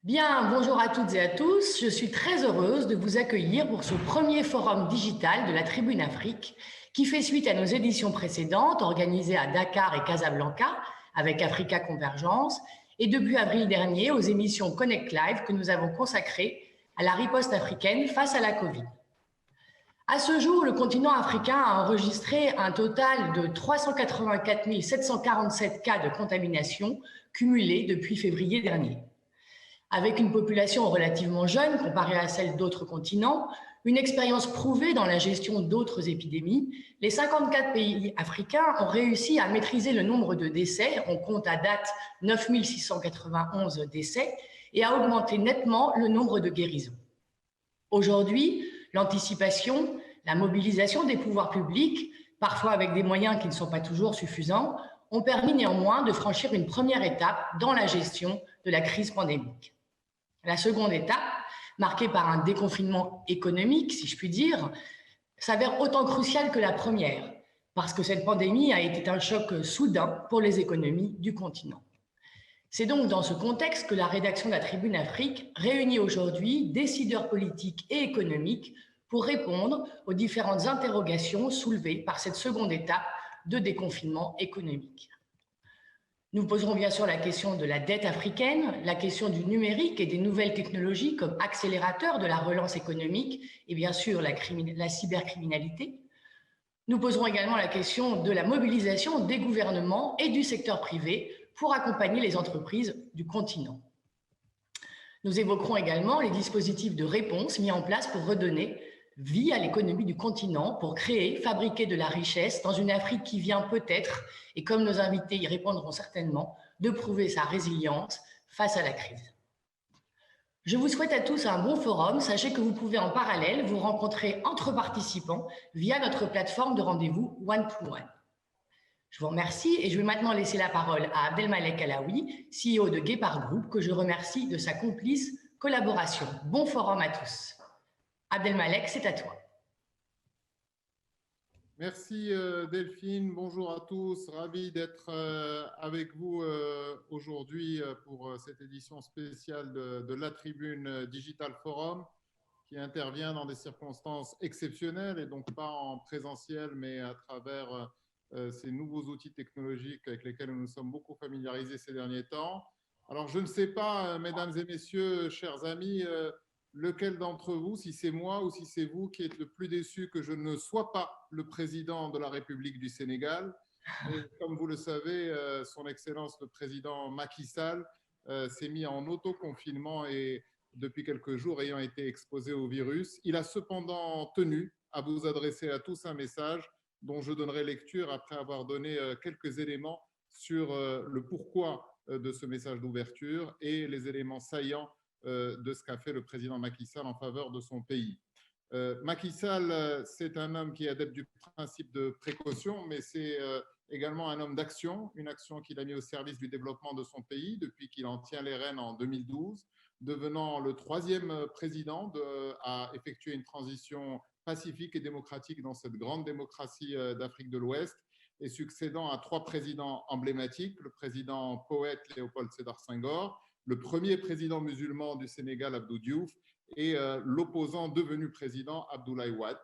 Bien, bonjour à toutes et à tous. Je suis très heureuse de vous accueillir pour ce premier forum digital de la Tribune Afrique qui fait suite à nos éditions précédentes organisées à Dakar et Casablanca avec Africa Convergence et depuis avril dernier aux émissions Connect Live que nous avons consacrées à la riposte africaine face à la Covid. À ce jour, le continent africain a enregistré un total de 384 747 cas de contamination cumulés depuis février dernier. Avec une population relativement jeune comparée à celle d'autres continents, une expérience prouvée dans la gestion d'autres épidémies, les 54 pays africains ont réussi à maîtriser le nombre de décès, on compte à date 9 691 décès, et à augmenter nettement le nombre de guérisons. Aujourd'hui, l'anticipation, la mobilisation des pouvoirs publics, parfois avec des moyens qui ne sont pas toujours suffisants, ont permis néanmoins de franchir une première étape dans la gestion de la crise pandémique. La seconde étape, marquée par un déconfinement économique, si je puis dire, s'avère autant cruciale que la première, parce que cette pandémie a été un choc soudain pour les économies du continent. C'est donc dans ce contexte que la rédaction de la Tribune Afrique réunit aujourd'hui décideurs politiques et économiques pour répondre aux différentes interrogations soulevées par cette seconde étape de déconfinement économique. Nous poserons bien sûr la question de la dette africaine, la question du numérique et des nouvelles technologies comme accélérateur de la relance économique et bien sûr la cybercriminalité. Nous poserons également la question de la mobilisation des gouvernements et du secteur privé pour accompagner les entreprises du continent. Nous évoquerons également les dispositifs de réponse mis en place pour redonner vie à l'économie du continent, pour créer, fabriquer de la richesse dans une Afrique qui vient peut-être, et comme nos invités y répondront certainement, de prouver sa résilience face à la crise. Je vous souhaite à tous un bon forum. Sachez que vous pouvez en parallèle vous rencontrer entre participants via notre plateforme de rendez-vous One to One. Je vous remercie et je vais maintenant laisser la parole à Abdelmalek Alaoui, CEO de Guépard Group, que je remercie de sa complice collaboration. Bon forum à tous. Abdelmalek, c'est à toi. Merci Delphine, bonjour à tous, ravi d'être avec vous aujourd'hui pour cette édition spéciale de la Tribune Digital Forum qui intervient dans des circonstances exceptionnelles et donc pas en présentiel mais à travers ces nouveaux outils technologiques avec lesquels nous nous sommes beaucoup familiarisés ces derniers temps. Alors je ne sais pas, mesdames et messieurs, chers amis, lequel d'entre vous, si c'est moi ou si c'est vous qui êtes le plus déçu que je ne sois pas le président de la République du Sénégal. Et comme vous le savez, son Excellence le président Macky Sall s'est mis en autoconfinement et depuis quelques jours ayant été exposé au virus. Il a cependant tenu à vous adresser à tous un message dont je donnerai lecture après avoir donné quelques éléments sur le pourquoi de ce message d'ouverture et les éléments saillants de ce qu'a fait le président Macky Sall en faveur de son pays. Macky Sall, c'est un homme qui est adepte du principe de précaution, mais c'est également un homme d'action, une action qu'il a mis au service du développement de son pays depuis qu'il en tient les rênes en 2012, devenant le troisième président à effectuer une transition pacifique et démocratique dans cette grande démocratie d'Afrique de l'Ouest et succédant à trois présidents emblématiques, le président poète Léopold Sédar Senghor, le premier président musulman du Sénégal, Abdou Diouf, et l'opposant devenu président, Abdoulaye Wade.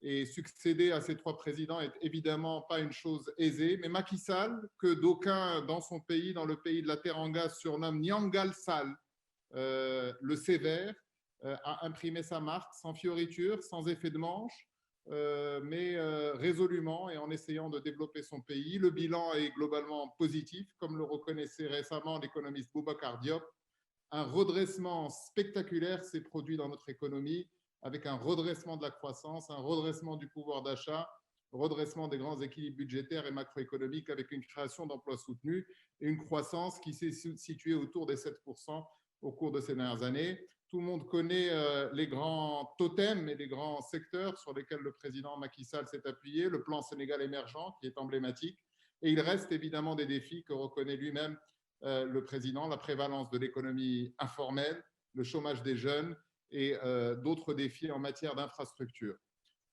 Et succéder à ces trois présidents est évidemment pas une chose aisée, mais Macky Sall, que d'aucuns dans son pays, dans le pays de la Teranga, surnomment Nyangal Sall, le sévère, a imprimé sa marque sans fioriture, sans effet de manche, mais résolument et en essayant de développer son pays. Le bilan est globalement positif, comme le reconnaissait récemment l'économiste Boubacar Diop. Un redressement spectaculaire s'est produit dans notre économie, avec un redressement de la croissance, un redressement du pouvoir d'achat, redressement des grands équilibres budgétaires et macroéconomiques, avec une création d'emplois soutenus et une croissance qui s'est située autour des 7% au cours de ces dernières années. Tout le monde connaît les grands totems et les grands secteurs sur lesquels le président Macky Sall s'est appuyé, le plan Sénégal émergent qui est emblématique. Et il reste évidemment des défis que reconnaît lui-même le président, la prévalence de l'économie informelle, le chômage des jeunes et d'autres défis en matière d'infrastructure.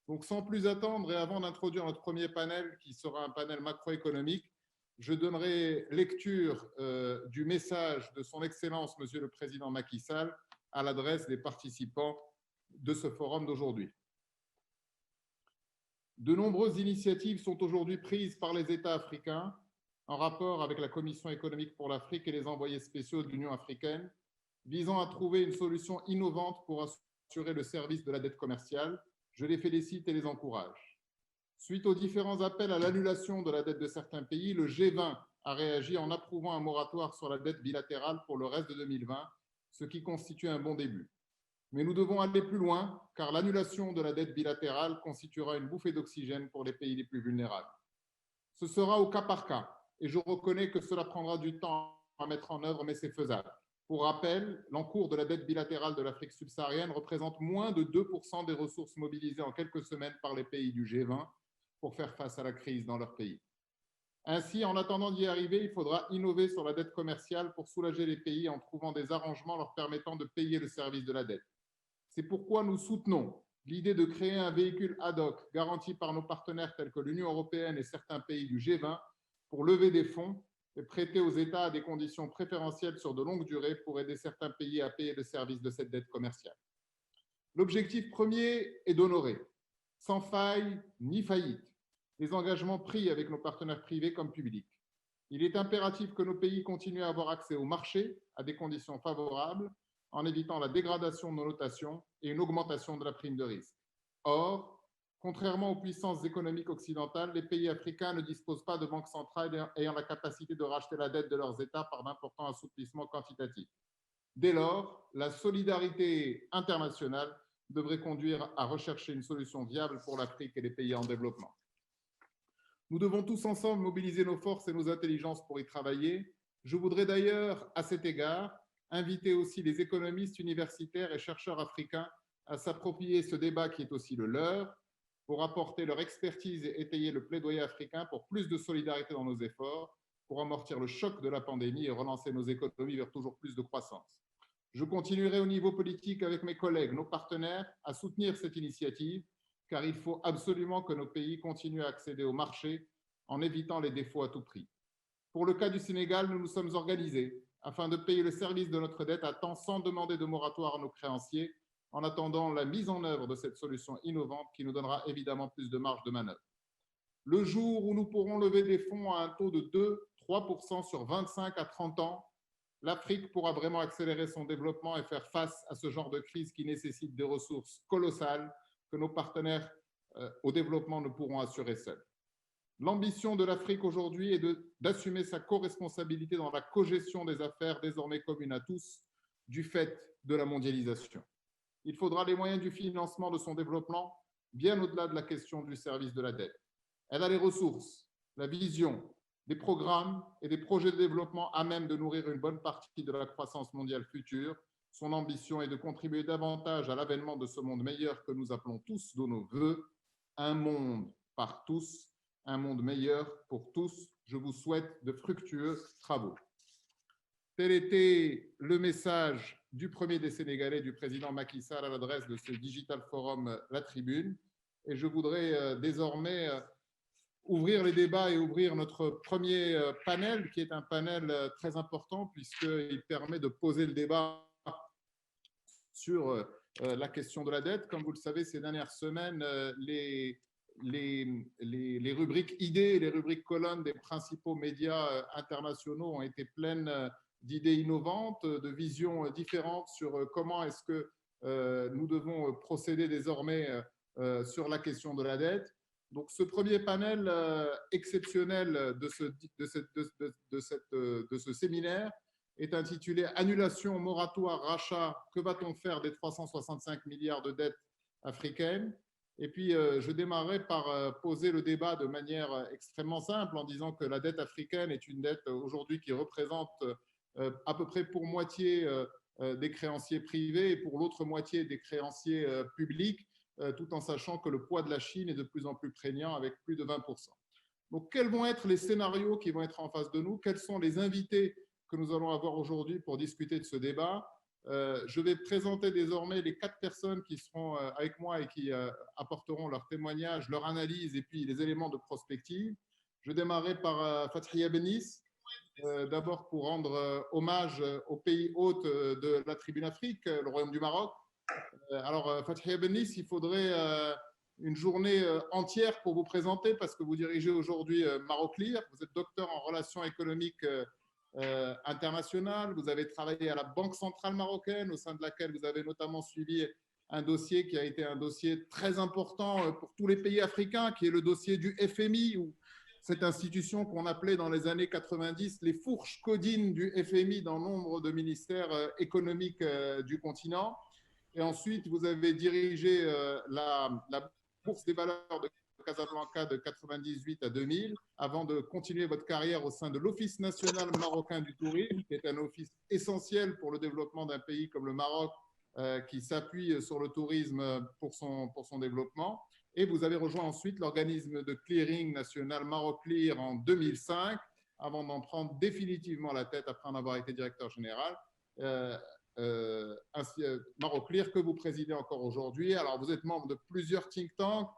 Donc sans plus attendre et avant d'introduire notre premier panel qui sera un panel macroéconomique, je donnerai lecture du message de son Excellence, Monsieur le Président Macky Sall, à l'adresse des participants de ce forum d'aujourd'hui. De nombreuses initiatives sont aujourd'hui prises par les États africains en rapport avec la Commission économique pour l'Afrique et les envoyés spéciaux de l'Union africaine, visant à trouver une solution innovante pour assurer le service de la dette commerciale. Je les félicite et les encourage. Suite aux différents appels à l'annulation de la dette de certains pays, le G20 a réagi en approuvant un moratoire sur la dette bilatérale pour le reste de 2020, ce qui constitue un bon début. Mais nous devons aller plus loin, car l'annulation de la dette bilatérale constituera une bouffée d'oxygène pour les pays les plus vulnérables. Ce sera au cas par cas, et je reconnais que cela prendra du temps à mettre en œuvre, mais c'est faisable. Pour rappel, l'encours de la dette bilatérale de l'Afrique subsaharienne représente moins de 2% des ressources mobilisées en quelques semaines par les pays du G20 pour faire face à la crise dans leur pays. Ainsi, en attendant d'y arriver, il faudra innover sur la dette commerciale pour soulager les pays en trouvant des arrangements leur permettant de payer le service de la dette. C'est pourquoi nous soutenons l'idée de créer un véhicule ad hoc garanti par nos partenaires tels que l'Union européenne et certains pays du G20 pour lever des fonds et prêter aux États à des conditions préférentielles sur de longues durées pour aider certains pays à payer le service de cette dette commerciale. L'objectif premier est d'honorer, sans faille ni faillite, les engagements pris avec nos partenaires privés comme publics. Il est impératif que nos pays continuent à avoir accès au marché à des conditions favorables, en évitant la dégradation de nos notations et une augmentation de la prime de risque. Or, contrairement aux puissances économiques occidentales, les pays africains ne disposent pas de banques centrales ayant la capacité de racheter la dette de leurs États par d'importants assouplissements quantitatifs. Dès lors, la solidarité internationale devrait conduire à rechercher une solution viable pour l'Afrique et les pays en développement. Nous devons tous ensemble mobiliser nos forces et nos intelligences pour y travailler. Je voudrais d'ailleurs, à cet égard, inviter aussi les économistes universitaires et chercheurs africains à s'approprier ce débat qui est aussi le leur, pour apporter leur expertise et étayer le plaidoyer africain pour plus de solidarité dans nos efforts, pour amortir le choc de la pandémie et relancer nos économies vers toujours plus de croissance. Je continuerai au niveau politique avec mes collègues, nos partenaires, à soutenir cette initiative, car il faut absolument que nos pays continuent à accéder au marché en évitant les défauts à tout prix. Pour le cas du Sénégal, nous nous sommes organisés afin de payer le service de notre dette à temps sans demander de moratoire à nos créanciers, en attendant la mise en œuvre de cette solution innovante qui nous donnera évidemment plus de marge de manœuvre. Le jour où nous pourrons lever des fonds à un taux de 2-3% sur 25 à 30 ans, l'Afrique pourra vraiment accélérer son développement et faire face à ce genre de crise qui nécessite des ressources colossales que nos partenaires au développement ne pourront assurer seuls. L'ambition de l'Afrique aujourd'hui est d'assumer sa co-responsabilité dans la cogestion des affaires désormais communes à tous du fait de la mondialisation. Il faudra les moyens du financement de son développement bien au-delà de la question du service de la dette. Elle a les ressources, la vision, des programmes et des projets de développement à même de nourrir une bonne partie de la croissance mondiale future. Son ambition est de contribuer davantage à l'avènement de ce monde meilleur que nous appelons tous de nos voeux, un monde par tous, un monde meilleur pour tous. Je vous souhaite de fructueux travaux. Tel était le message du premier des Sénégalais, du président Macky Sall, à l'adresse de ce Digital Forum La Tribune. Et je voudrais désormais ouvrir les débats et ouvrir notre premier panel, qui est un panel très important puisqu'il permet de poser le débat sur la question de la dette. Comme vous le savez, ces dernières semaines, les rubriques idées et les rubriques colonnes des principaux médias internationaux ont été pleines d'idées innovantes, de visions différentes sur comment est-ce que nous devons procéder désormais sur la question de la dette. Donc, ce premier panel exceptionnel de ce séminaire est intitulé « Annulation, moratoire, rachat, que va-t-on faire des 365 milliards de dettes africaines ?» Et puis, je démarrerai par poser le débat de manière extrêmement simple en disant que la dette africaine est une dette aujourd'hui qui représente à peu près pour moitié des créanciers privés et pour l'autre moitié des créanciers publics, tout en sachant que le poids de la Chine est de plus en plus prégnant avec plus de 20%. Donc, quels vont être les scénarios qui vont être en face de nous? Quels sont les invités que nous allons avoir aujourd'hui pour discuter de ce débat? Je vais présenter désormais les 4 personnes qui seront avec moi et qui apporteront leur témoignage, leur analyse et puis les éléments de prospective. Je démarrais par Fathia Benis, d'abord pour rendre hommage au pays hôte de la Tribune Afrique, le Royaume du Maroc. Alors, Fathia Benis, il faudrait une journée entière pour vous présenter parce que vous dirigez aujourd'hui Maroclear. Vous êtes docteur en relations économiques internationales. Vous avez travaillé à la Banque centrale marocaine, au sein de laquelle vous avez notamment suivi un dossier qui a été un dossier très important pour tous les pays africains, qui est le dossier du FMI, où cette institution qu'on appelait dans les années 90 les fourches codines du FMI dans nombre de ministères économiques du continent. Et ensuite, vous avez dirigé la Bourse des valeurs de Casablanca de 98 à 2000, avant de continuer votre carrière au sein de l'Office national marocain du tourisme, qui est un office essentiel pour le développement d'un pays comme le Maroc, qui s'appuie sur le tourisme pour son développement. Et vous avez rejoint ensuite l'organisme de clearing national Maroclear en 2005, avant d'en prendre définitivement la tête après en avoir été directeur général. Maroclear que vous présidez encore aujourd'hui. Alors, vous êtes membre de plusieurs think tanks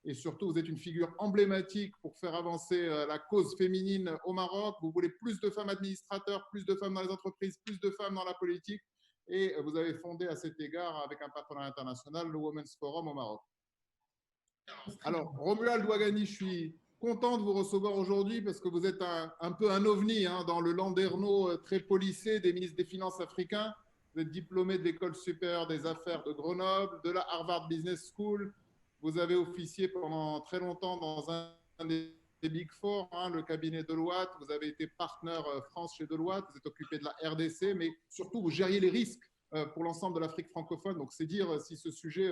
et surtout, vous êtes une figure emblématique pour faire avancer la cause féminine au Maroc. Vous voulez plus de femmes administrateurs, plus de femmes dans les entreprises, plus de femmes dans la politique. Et vous avez fondé à cet égard, avec un partenaire international, le Women's Forum au Maroc. Alors, Romuald Ouagani, je suis content de vous recevoir aujourd'hui parce que vous êtes un peu un ovni dans le landerneau très policé des ministres des Finances africains. Vous êtes diplômé de l'École supérieure des affaires de Grenoble, de la Harvard Business School. Vous avez officié pendant très longtemps dans un des Big Four, le cabinet Deloitte. Vous avez été partenaire France chez Deloitte. Vous êtes occupé de la RDC, mais surtout, vous gériez les risques pour l'ensemble de l'Afrique francophone. Donc, c'est dire si ce sujet,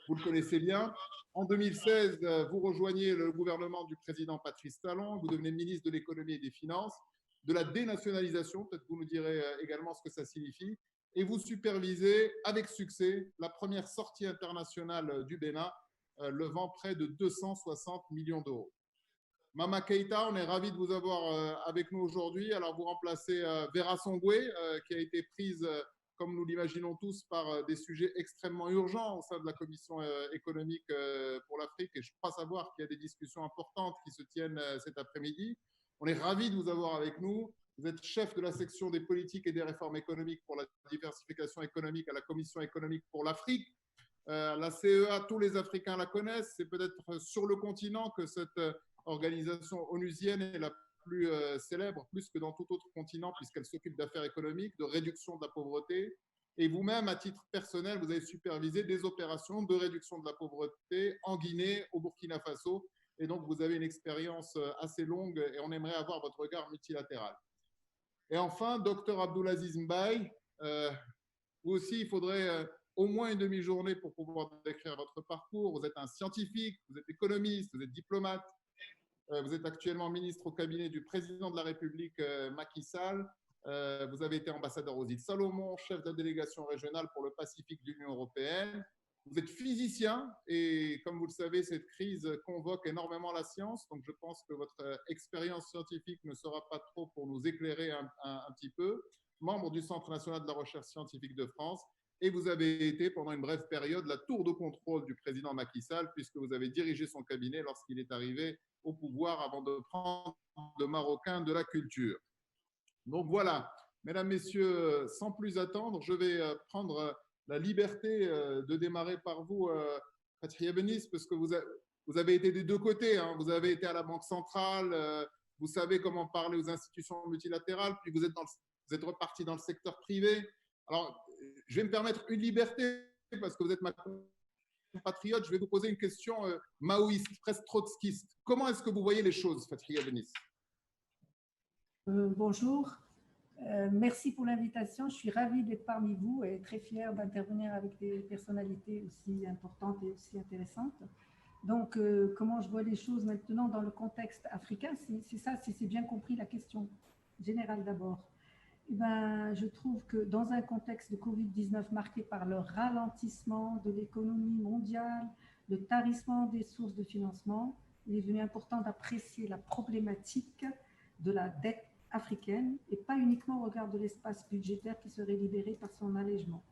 vous le connaissez bien. En 2016, vous rejoignez le gouvernement du président Patrice Talon. Vous devenez ministre de l'économie et des finances, de la dénationalisation. Peut-être vous nous direz également ce que ça signifie. Et vous supervisez avec succès la première sortie internationale du Bénin, levant près de 260 millions d'euros. Mama Keïta, on est ravi de vous avoir avec nous aujourd'hui. Alors, vous remplacez Vera Songwe, qui a été prise, comme nous l'imaginons tous, par des sujets extrêmement urgents au sein de la Commission économique pour l'Afrique. Et je crois savoir qu'il y a des discussions importantes qui se tiennent cet après-midi. On est ravi de vous avoir avec nous. Vous êtes chef de la section des politiques et des réformes économiques pour la diversification économique à la Commission économique pour l'Afrique. La CEA, tous les Africains la connaissent. C'est peut-être sur le continent que cette organisation onusienne est la plus célèbre, plus que dans tout autre continent, puisqu'elle s'occupe d'affaires économiques, de réduction de la pauvreté. Et vous-même, à titre personnel, vous avez supervisé des opérations de réduction de la pauvreté en Guinée, au Burkina Faso. Et donc, vous avez une expérience assez longue et on aimerait avoir votre regard multilatéral. Et enfin, Dr Abdulaziz Mbaye, vous aussi, il faudrait au moins une demi-journée pour pouvoir décrire votre parcours. Vous êtes un scientifique, vous êtes économiste, vous êtes diplomate. Vous êtes actuellement ministre au cabinet du président de la République, Macky Sall. Vous avez été ambassadeur aux îles Salomon, chef de la délégation régionale pour le Pacifique de l'Union européenne. Vous êtes physicien et, comme vous le savez, cette crise convoque énormément la science. Donc, je pense que votre expérience scientifique ne sera pas trop pour nous éclairer un petit peu. Membre du Centre national de la recherche scientifique de France. Et vous avez été, pendant une brève période, la tour de contrôle du président Macky Sall, puisque vous avez dirigé son cabinet lorsqu'il est arrivé au pouvoir avant de prendre le Marocain de la culture. Donc voilà, mesdames, messieurs, sans plus attendre, je vais prendre la liberté de démarrer par vous, Fathia Benis, parce que vous avez été des deux côtés. Vous avez été à la Banque centrale, vous savez comment parler aux institutions multilatérales, puis vous êtes reparti dans le secteur privé. Alors, je vais me permettre une liberté, parce que vous êtes ma compatriote, je vais vous poser une question maoïste, presque trotskiste. Comment est-ce que vous voyez les choses, Fathia Benis? Bonjour, merci pour l'invitation. Je suis ravie d'être parmi vous et très fière d'intervenir avec des personnalités aussi importantes et aussi intéressantes. Donc, comment je vois les choses maintenant dans le contexte africain? C'est ça, si c'est bien compris la question générale d'abord. Eh ben, je trouve que dans un contexte de Covid-19 marqué par le ralentissement de l'économie mondiale, le tarissement des sources de financement, il est devenu important d'apprécier la problématique de la dette africaine et pas uniquement au regard de l'espace budgétaire qui serait libéré par son allègement.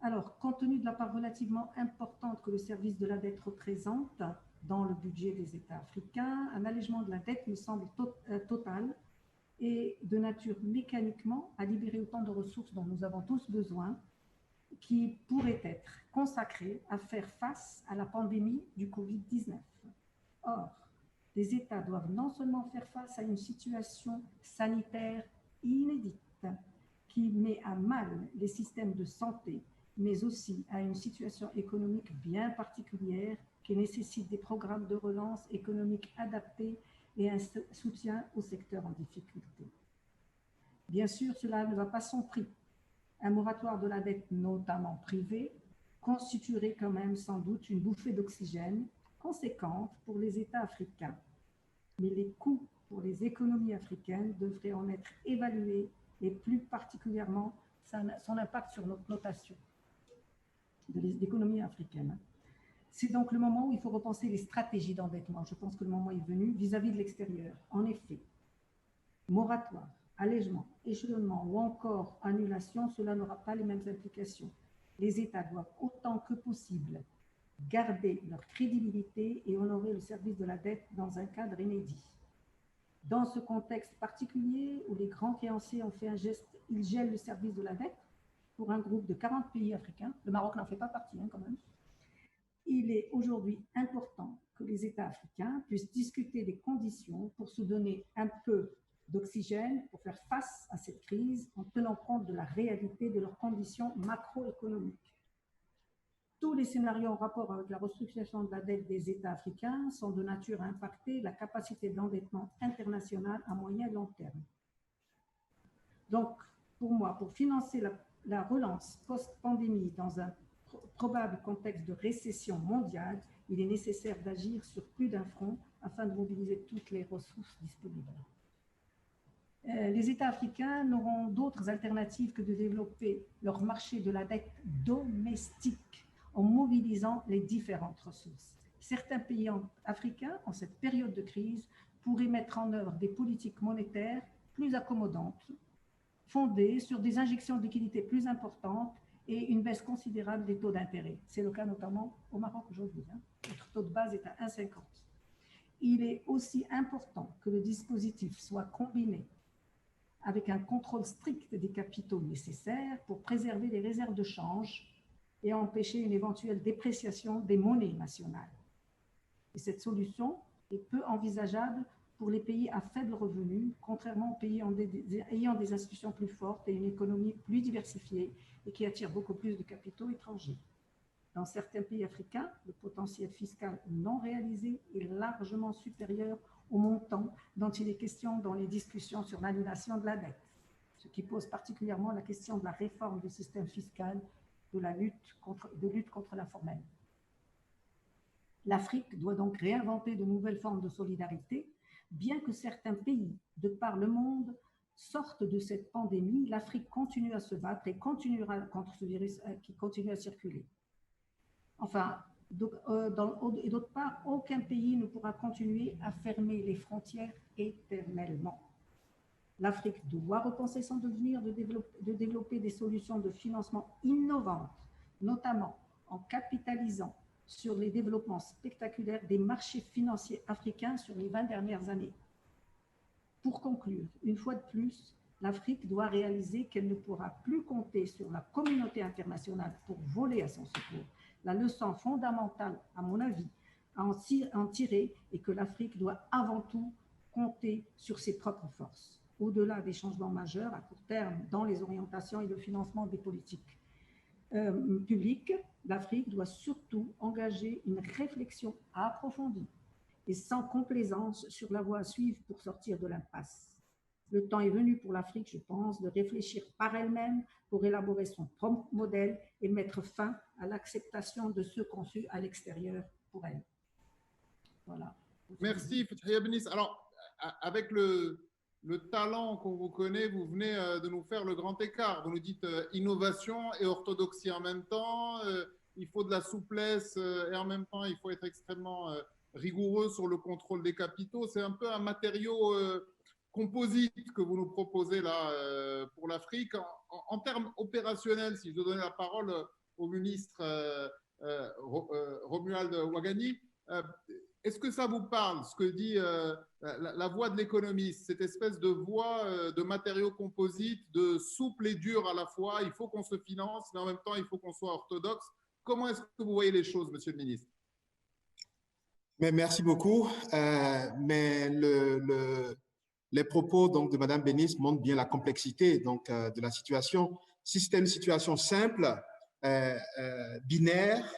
Alors, compte tenu de la part relativement importante que le service de la dette représente, dans le budget des États africains. Un allègement de la dette me semble total et de nature mécaniquement à libérer autant de ressources dont nous avons tous besoin, qui pourraient être consacrées à faire face à la pandémie du Covid-19. Or, les États doivent non seulement faire face à une situation sanitaire inédite qui met à mal les systèmes de santé, mais aussi à une situation économique bien particulière qui nécessite des programmes de relance économique adaptés et un soutien au secteur en difficulté. Bien sûr, cela ne va pas sans prix. Un moratoire de la dette, notamment privée, constituerait quand même sans doute une bouffée d'oxygène conséquente pour les États africains. Mais les coûts pour les économies africaines devraient en être évalués et plus particulièrement son impact sur notre notation de l'économie africaine. C'est donc le moment où il faut repenser les stratégies d'endettement. Je pense que le moment est venu vis-à-vis de l'extérieur. En effet, moratoire, allègement, échelonnement ou encore annulation, cela n'aura pas les mêmes implications. Les États doivent autant que possible garder leur crédibilité et honorer le service de la dette dans un cadre inédit. Dans ce contexte particulier où les grands créanciers ont fait un geste, ils gèlent le service de la dette pour un groupe de 40 pays africains. Le Maroc n'en fait pas partie quand même. Il est aujourd'hui important que les États africains puissent discuter des conditions pour se donner un peu d'oxygène pour faire face à cette crise en tenant compte de la réalité de leurs conditions macroéconomiques. Tous les scénarios en rapport avec la restructuration de la dette des États africains sont de nature à impacter la capacité d'endettement international à moyen et long terme. Donc, pour moi, pour financer la relance post-pandémie dans un probable contexte de récession mondiale, il est nécessaire d'agir sur plus d'un front afin de mobiliser toutes les ressources disponibles. Les États africains n'auront d'autres alternatives que de développer leur marché de la dette domestique en mobilisant les différentes ressources. Certains pays africains, en cette période de crise, pourraient mettre en œuvre des politiques monétaires plus accommodantes, fondées sur des injections de liquidités plus importantes et une baisse considérable des taux d'intérêt. C'est le cas notamment au Maroc aujourd'hui. Notre taux de base est à 1,50. Il est aussi important que le dispositif soit combiné avec un contrôle strict des capitaux nécessaires pour préserver les réserves de change et empêcher une éventuelle dépréciation des monnaies nationales. Et cette solution est peu envisageable pour les pays à faible revenu, contrairement aux pays ayant des institutions plus fortes et une économie plus diversifiée et qui attirent beaucoup plus de capitaux étrangers. Dans certains pays africains, le potentiel fiscal non réalisé est largement supérieur au montant dont il est question dans les discussions sur l'annulation de la dette, ce qui pose particulièrement la question de la réforme du système fiscal de lutte contre l'informel. L'Afrique doit donc réinventer de nouvelles formes de solidarité. Bien que certains pays de par le monde sortent de cette pandémie, l'Afrique continue à se battre et continuera contre ce virus qui continue à circuler. Enfin, et d'autre part, aucun pays ne pourra continuer à fermer les frontières éternellement. L'Afrique doit repenser son devenir de développer des solutions de financement innovantes, notamment en capitalisant sur les développements spectaculaires des marchés financiers africains sur les 20 dernières années. Pour conclure, une fois de plus, l'Afrique doit réaliser qu'elle ne pourra plus compter sur la communauté internationale pour voler à son secours. La leçon fondamentale, à mon avis, à en tirer est que l'Afrique doit avant tout compter sur ses propres forces, au-delà des changements majeurs à court terme dans les orientations et le financement des politiques publiques. L'Afrique doit surtout engager une réflexion approfondie et sans complaisance sur la voie à suivre pour sortir de l'impasse. Le temps est venu pour l'Afrique, je pense, de réfléchir par elle-même pour élaborer son propre modèle et mettre fin à l'acceptation de ceux conçus à l'extérieur pour elle. Voilà. Merci, Fethia Benis. Alors, avec le talent qu'on vous connaît, vous venez de nous faire le grand écart. Vous nous dites innovation et orthodoxie en même temps. Il faut de la souplesse et en même temps, il faut être extrêmement rigoureux sur le contrôle des capitaux. C'est un peu un matériau composite que vous nous proposez là pour l'Afrique. En termes opérationnels, si je dois donner la parole au ministre Romuald Ouagani, Est-ce que ça vous parle, ce que dit la voix de l'économiste, cette espèce de voix de matériaux composites, de souple et dur à la fois? Il faut qu'on se finance, mais en même temps, il faut qu'on soit orthodoxe. Comment est-ce que vous voyez les choses, Monsieur le ministre? Mais merci beaucoup. Mais les propos donc, de Mme Bénis montrent bien la complexité donc, de la situation. Si c'était une situation simple, binaire,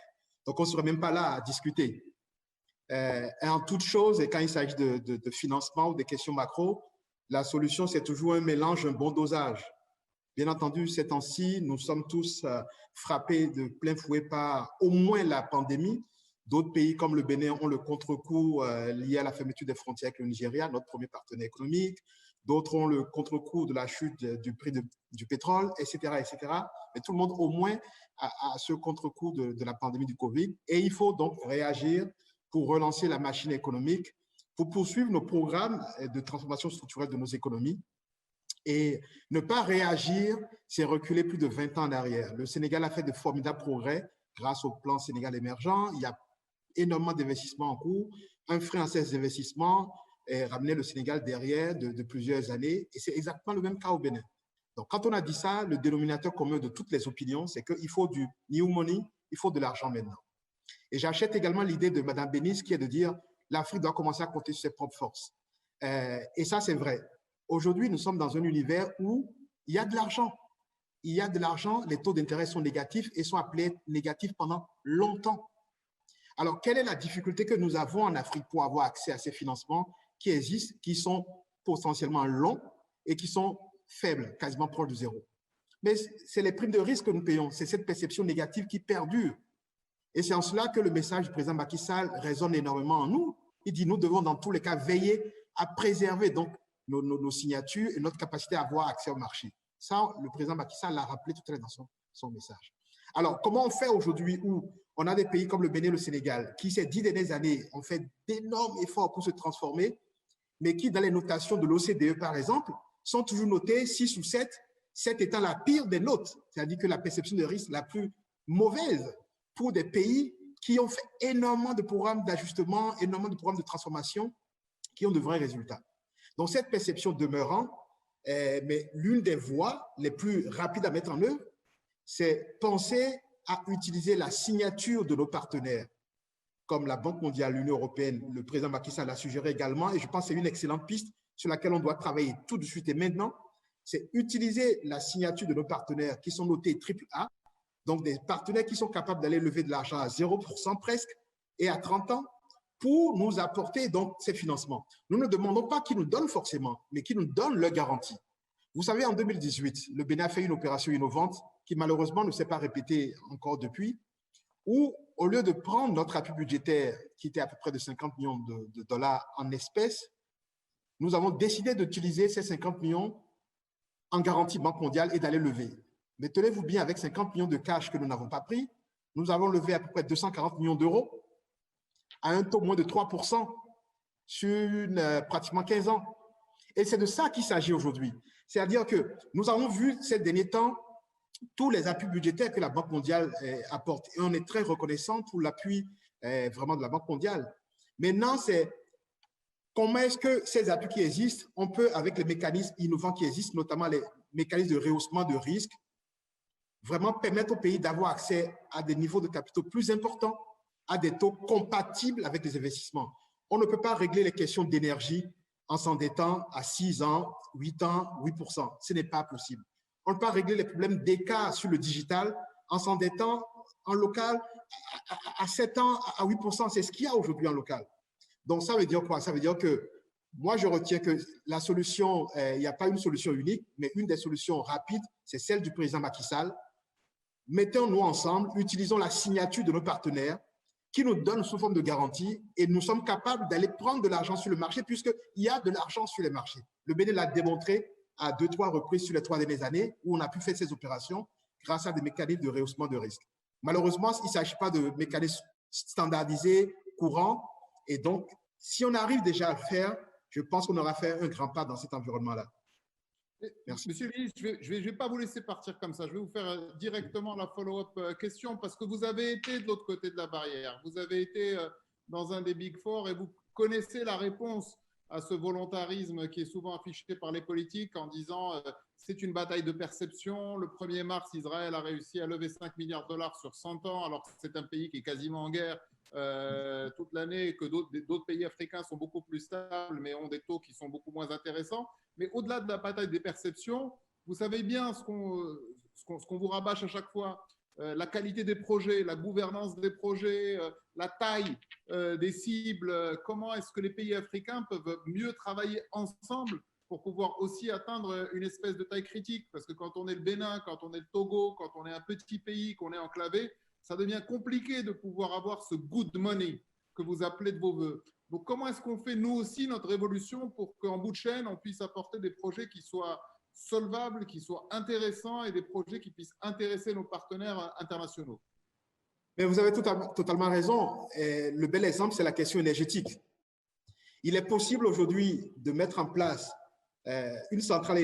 donc on ne serait même pas là à discuter. Et en toute chose, et quand il s'agit de financement ou des questions macro, la solution, c'est toujours un mélange, un bon dosage. Bien entendu, ces temps-ci, nous sommes tous frappés de plein fouet par au moins la pandémie. D'autres pays comme le Bénin ont le contre-coup lié à la fermeture des frontières avec le Nigeria, notre premier partenaire économique. D'autres ont le contre-coup de la chute du prix du pétrole, etc., etc. Mais tout le monde au moins a ce contre-coup de la pandémie du Covid. Et il faut donc réagir pour relancer la machine économique, pour poursuivre nos programmes de transformation structurelle de nos économies. Et ne pas réagir, c'est reculer plus de 20 ans en arrière. Le Sénégal a fait de formidables progrès grâce au plan Sénégal émergent. Il y a énormément d'investissements en cours. Un frein à ces investissements ramenait le Sénégal derrière de plusieurs années. Et c'est exactement le même cas au Bénin. Donc, quand on a dit ça, le dénominateur commun de toutes les opinions, c'est qu'il faut du new money, il faut de l'argent maintenant. Et j'achète également l'idée de Mme Bénis qui est de dire l'Afrique doit commencer à compter sur ses propres forces. Et ça, c'est vrai. Aujourd'hui, nous sommes dans un univers où il y a de l'argent. Il y a de l'argent, les taux d'intérêt sont négatifs et sont appelés négatifs pendant longtemps. Alors, quelle est la difficulté que nous avons en Afrique pour avoir accès à ces financements qui existent, qui sont potentiellement longs et qui sont faibles, quasiment proches de zéro? Mais c'est les primes de risque que nous payons, c'est cette perception négative qui perdure. Et c'est en cela que le message du président Macky Sall résonne énormément en nous. Il dit nous devons dans tous les cas veiller à préserver donc nos signatures et notre capacité à avoir accès au marché. Ça, le président Macky Sall l'a rappelé tout à l'heure dans son message. Alors, comment on fait aujourd'hui où on a des pays comme le Bénin et le Sénégal qui, ces 10 dernières années, ont fait d'énormes efforts pour se transformer, mais qui, dans les notations de l'OCDE, par exemple, sont toujours notés 6 ou 7, 7 étant la pire des notes, c'est-à-dire que la perception de risque la plus mauvaise pour des pays qui ont fait énormément de programmes d'ajustement, énormément de programmes de transformation qui ont de vrais résultats. Donc, cette perception demeurant, mais l'une des voies les plus rapides à mettre en œuvre, c'est penser à utiliser la signature de nos partenaires, comme la Banque mondiale, l'Union européenne. Le président Macky Sall l'a suggéré également, et je pense que c'est une excellente piste sur laquelle on doit travailler tout de suite et maintenant. C'est utiliser la signature de nos partenaires qui sont notés AAA, donc des partenaires qui sont capables d'aller lever de l'argent à 0% presque et à 30 ans pour nous apporter donc ces financements. Nous ne demandons pas qu'ils nous donnent forcément, mais qu'ils nous donnent leur garantie. Vous savez, en 2018, le Bénin a fait une opération innovante qui malheureusement ne s'est pas répétée encore depuis, où au lieu de prendre notre appui budgétaire qui était à peu près de 50 millions de dollars en espèces, nous avons décidé d'utiliser ces 50 millions en garantie Banque mondiale et d'aller lever. Mais tenez-vous bien, avec 50 millions de cash que nous n'avons pas pris, nous avons levé à peu près 240 millions d'euros à un taux moins de 3% sur pratiquement 15 ans. Et c'est de ça qu'il s'agit aujourd'hui. C'est-à-dire que nous avons vu ces derniers temps tous les appuis budgétaires que la Banque mondiale apporte. Et on est très reconnaissant pour l'appui vraiment de la Banque mondiale. Maintenant, c'est comment est-ce que ces appuis qui existent, on peut, avec les mécanismes innovants qui existent, notamment les mécanismes de rehaussement de risque, vraiment permettre au pays d'avoir accès à des niveaux de capitaux plus importants, à des taux compatibles avec les investissements. On ne peut pas régler les questions d'énergie en s'endettant à 6 ans, 8 ans, 8%. Ce n'est pas possible. On ne peut pas régler les problèmes d'écart sur le digital en s'endettant en local à 7 ans, à 8%. C'est ce qu'il y a aujourd'hui en local. Donc, ça veut dire quoi? Ça veut dire que moi, je retiens que la solution, il n'y a pas une solution unique, mais une des solutions rapides, c'est celle du président Macky Sall. Mettons-nous ensemble, utilisons la signature de nos partenaires qui nous donnent sous forme de garantie et nous sommes capables d'aller prendre de l'argent sur le marché puisqu'il y a de l'argent sur les marchés. Le Bénin l'a démontré à 2-3 reprises sur les 3 dernières années où on a pu faire ces opérations grâce à des mécanismes de rehaussement de risque. Malheureusement, il ne s'agit pas de mécanismes standardisés, courants. Et donc, si on arrive déjà à le faire, je pense qu'on aura fait un grand pas dans cet environnement-là. Merci. Monsieur le ministre, je ne vais pas vous laisser partir comme ça. Je vais vous faire directement la follow-up question parce que vous avez été de l'autre côté de la barrière. Vous avez été dans un des Big Four et vous connaissez la réponse à ce volontarisme qui est souvent affiché par les politiques en disant c'est une bataille de perception. Le 1er mars, Israël a réussi à lever 5 milliards de dollars sur 100 ans, alors que c'est un pays qui est quasiment en guerre toute l'année et que d'autres pays africains sont beaucoup plus stables mais ont des taux qui sont beaucoup moins intéressants. Mais au-delà de la bataille des perceptions, vous savez bien ce qu'on vous rabâche à chaque fois. La qualité des projets, la gouvernance des projets, la taille des cibles, comment est-ce que les pays africains peuvent mieux travailler ensemble pour pouvoir aussi atteindre une espèce de taille critique. Parce que quand on est le Bénin, quand on est le Togo, quand on est un petit pays, qu'on est enclavé, ça devient compliqué de pouvoir avoir ce good money que vous appelez de vos voeux. Donc comment est-ce qu'on fait nous aussi notre révolution pour qu'en bout de chaîne, on puisse apporter des projets qui soient solvables, qui soient intéressants et des projets qui puissent intéresser nos partenaires internationaux? Mais vous avez totalement raison. Et le bel exemple, c'est la question énergétique. Il est possible aujourd'hui de mettre en place une centrale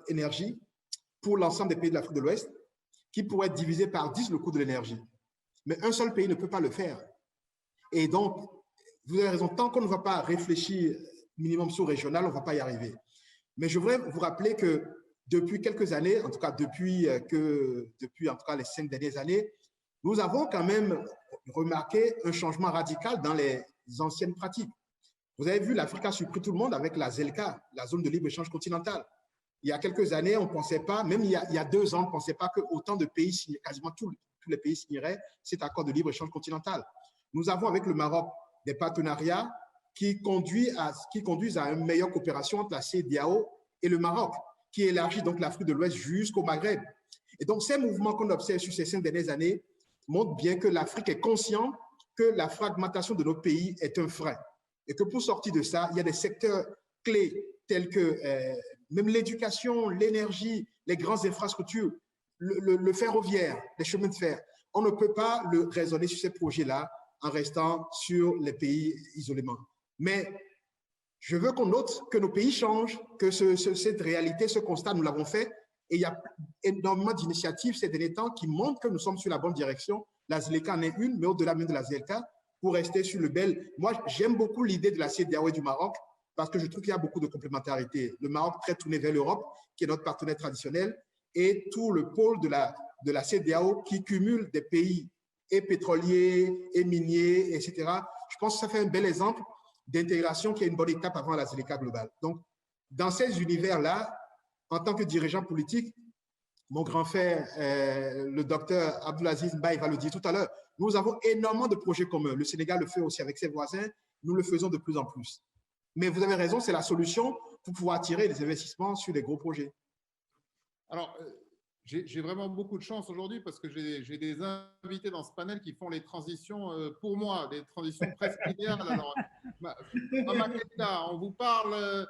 énergie pour l'ensemble des pays de l'Afrique de l'Ouest qui pourrait être divisée par 10 le coût de l'énergie. Mais un seul pays ne peut pas le faire. Et donc, vous avez raison, tant qu'on ne va pas réfléchir minimum sous-régional, on ne va pas y arriver. Mais je voudrais vous rappeler que depuis quelques années, en tout cas depuis en tout cas les 5 dernières années, nous avons quand même remarqué un changement radical dans les anciennes pratiques. Vous avez vu, l'Afrique a surpris tout le monde avec la ZLK, la zone de libre-échange continentale. Il y a quelques années, on ne pensait pas, même il y a 2 ans, on ne pensait pas que autant de pays, quasiment tous les pays signeraient cet accord de libre-échange continental. Nous avons avec le Maroc des partenariats qui conduisent à une meilleure coopération entre la CEDEAO et le Maroc, qui élargit donc l'Afrique de l'Ouest jusqu'au Maghreb. Et donc, ces mouvements qu'on observe sur ces 5 dernières années montrent bien que l'Afrique est consciente que la fragmentation de nos pays est un frein. Et que pour sortir de ça, il y a des secteurs clés tels que même l'éducation, l'énergie, les grandes infrastructures, le ferroviaire, les chemins de fer. On ne peut pas le raisonner sur ces projets-là en restant sur les pays isolément. Mais je veux qu'on note que nos pays changent, que cette réalité, ce constat, nous l'avons fait. Et il y a énormément d'initiatives ces derniers temps qui montrent que nous sommes sur la bonne direction. La ZLK en est une, mais au-delà même de la ZLK, pour rester sur le bel. Moi, j'aime beaucoup l'idée de la CEDEAO et du Maroc parce que je trouve qu'il y a beaucoup de complémentarité. Le Maroc très tourné vers l'Europe, qui est notre partenaire traditionnel, et tout le pôle de la CEDEAO qui cumule des pays et pétroliers, et miniers, etc. Je pense que ça fait un bel exemple d'intégration qui est une bonne étape avant la ZLK globale. Donc, dans ces univers-là, en tant que dirigeant politique, mon grand frère, le docteur Abdulaziz Mbaye va le dire tout à l'heure, nous avons énormément de projets communs. Le Sénégal le fait aussi avec ses voisins, nous le faisons de plus en plus. Mais vous avez raison, c'est la solution pour pouvoir attirer des investissements sur les gros projets. Alors, j'ai vraiment beaucoup de chance aujourd'hui parce que j'ai des invités dans ce panel qui font les transitions pour moi, des transitions presque idéales. Alors, Mama Keïta, on vous parle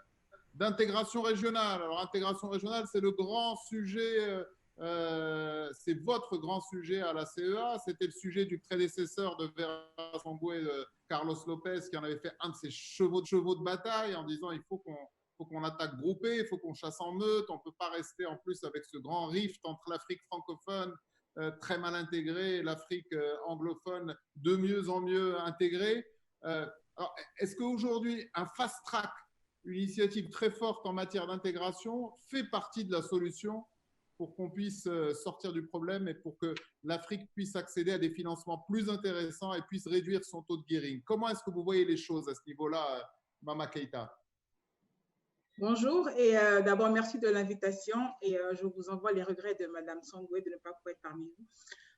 d'intégration régionale. Alors, intégration régionale, c'est le grand sujet, c'est votre grand sujet à la CEA. C'était le sujet du prédécesseur de Vera Sangoué, Carlos Lopez, qui en avait fait un de ses chevaux de bataille en disant il faut qu'on attaque groupé, il faut qu'on chasse en meute, on ne peut pas rester en plus avec ce grand rift entre l'Afrique francophone très mal intégrée et l'Afrique anglophone de mieux en mieux intégrée. Alors, est-ce qu'aujourd'hui, un fast track, une initiative très forte en matière d'intégration, fait partie de la solution pour qu'on puisse sortir du problème et pour que l'Afrique puisse accéder à des financements plus intéressants et puisse réduire son taux de gearing? Comment est-ce que vous voyez les choses à ce niveau-là, Mama Keïta? Bonjour et d'abord merci de l'invitation et je vous envoie les regrets de Madame Sangoué de ne pas pouvoir être parmi vous.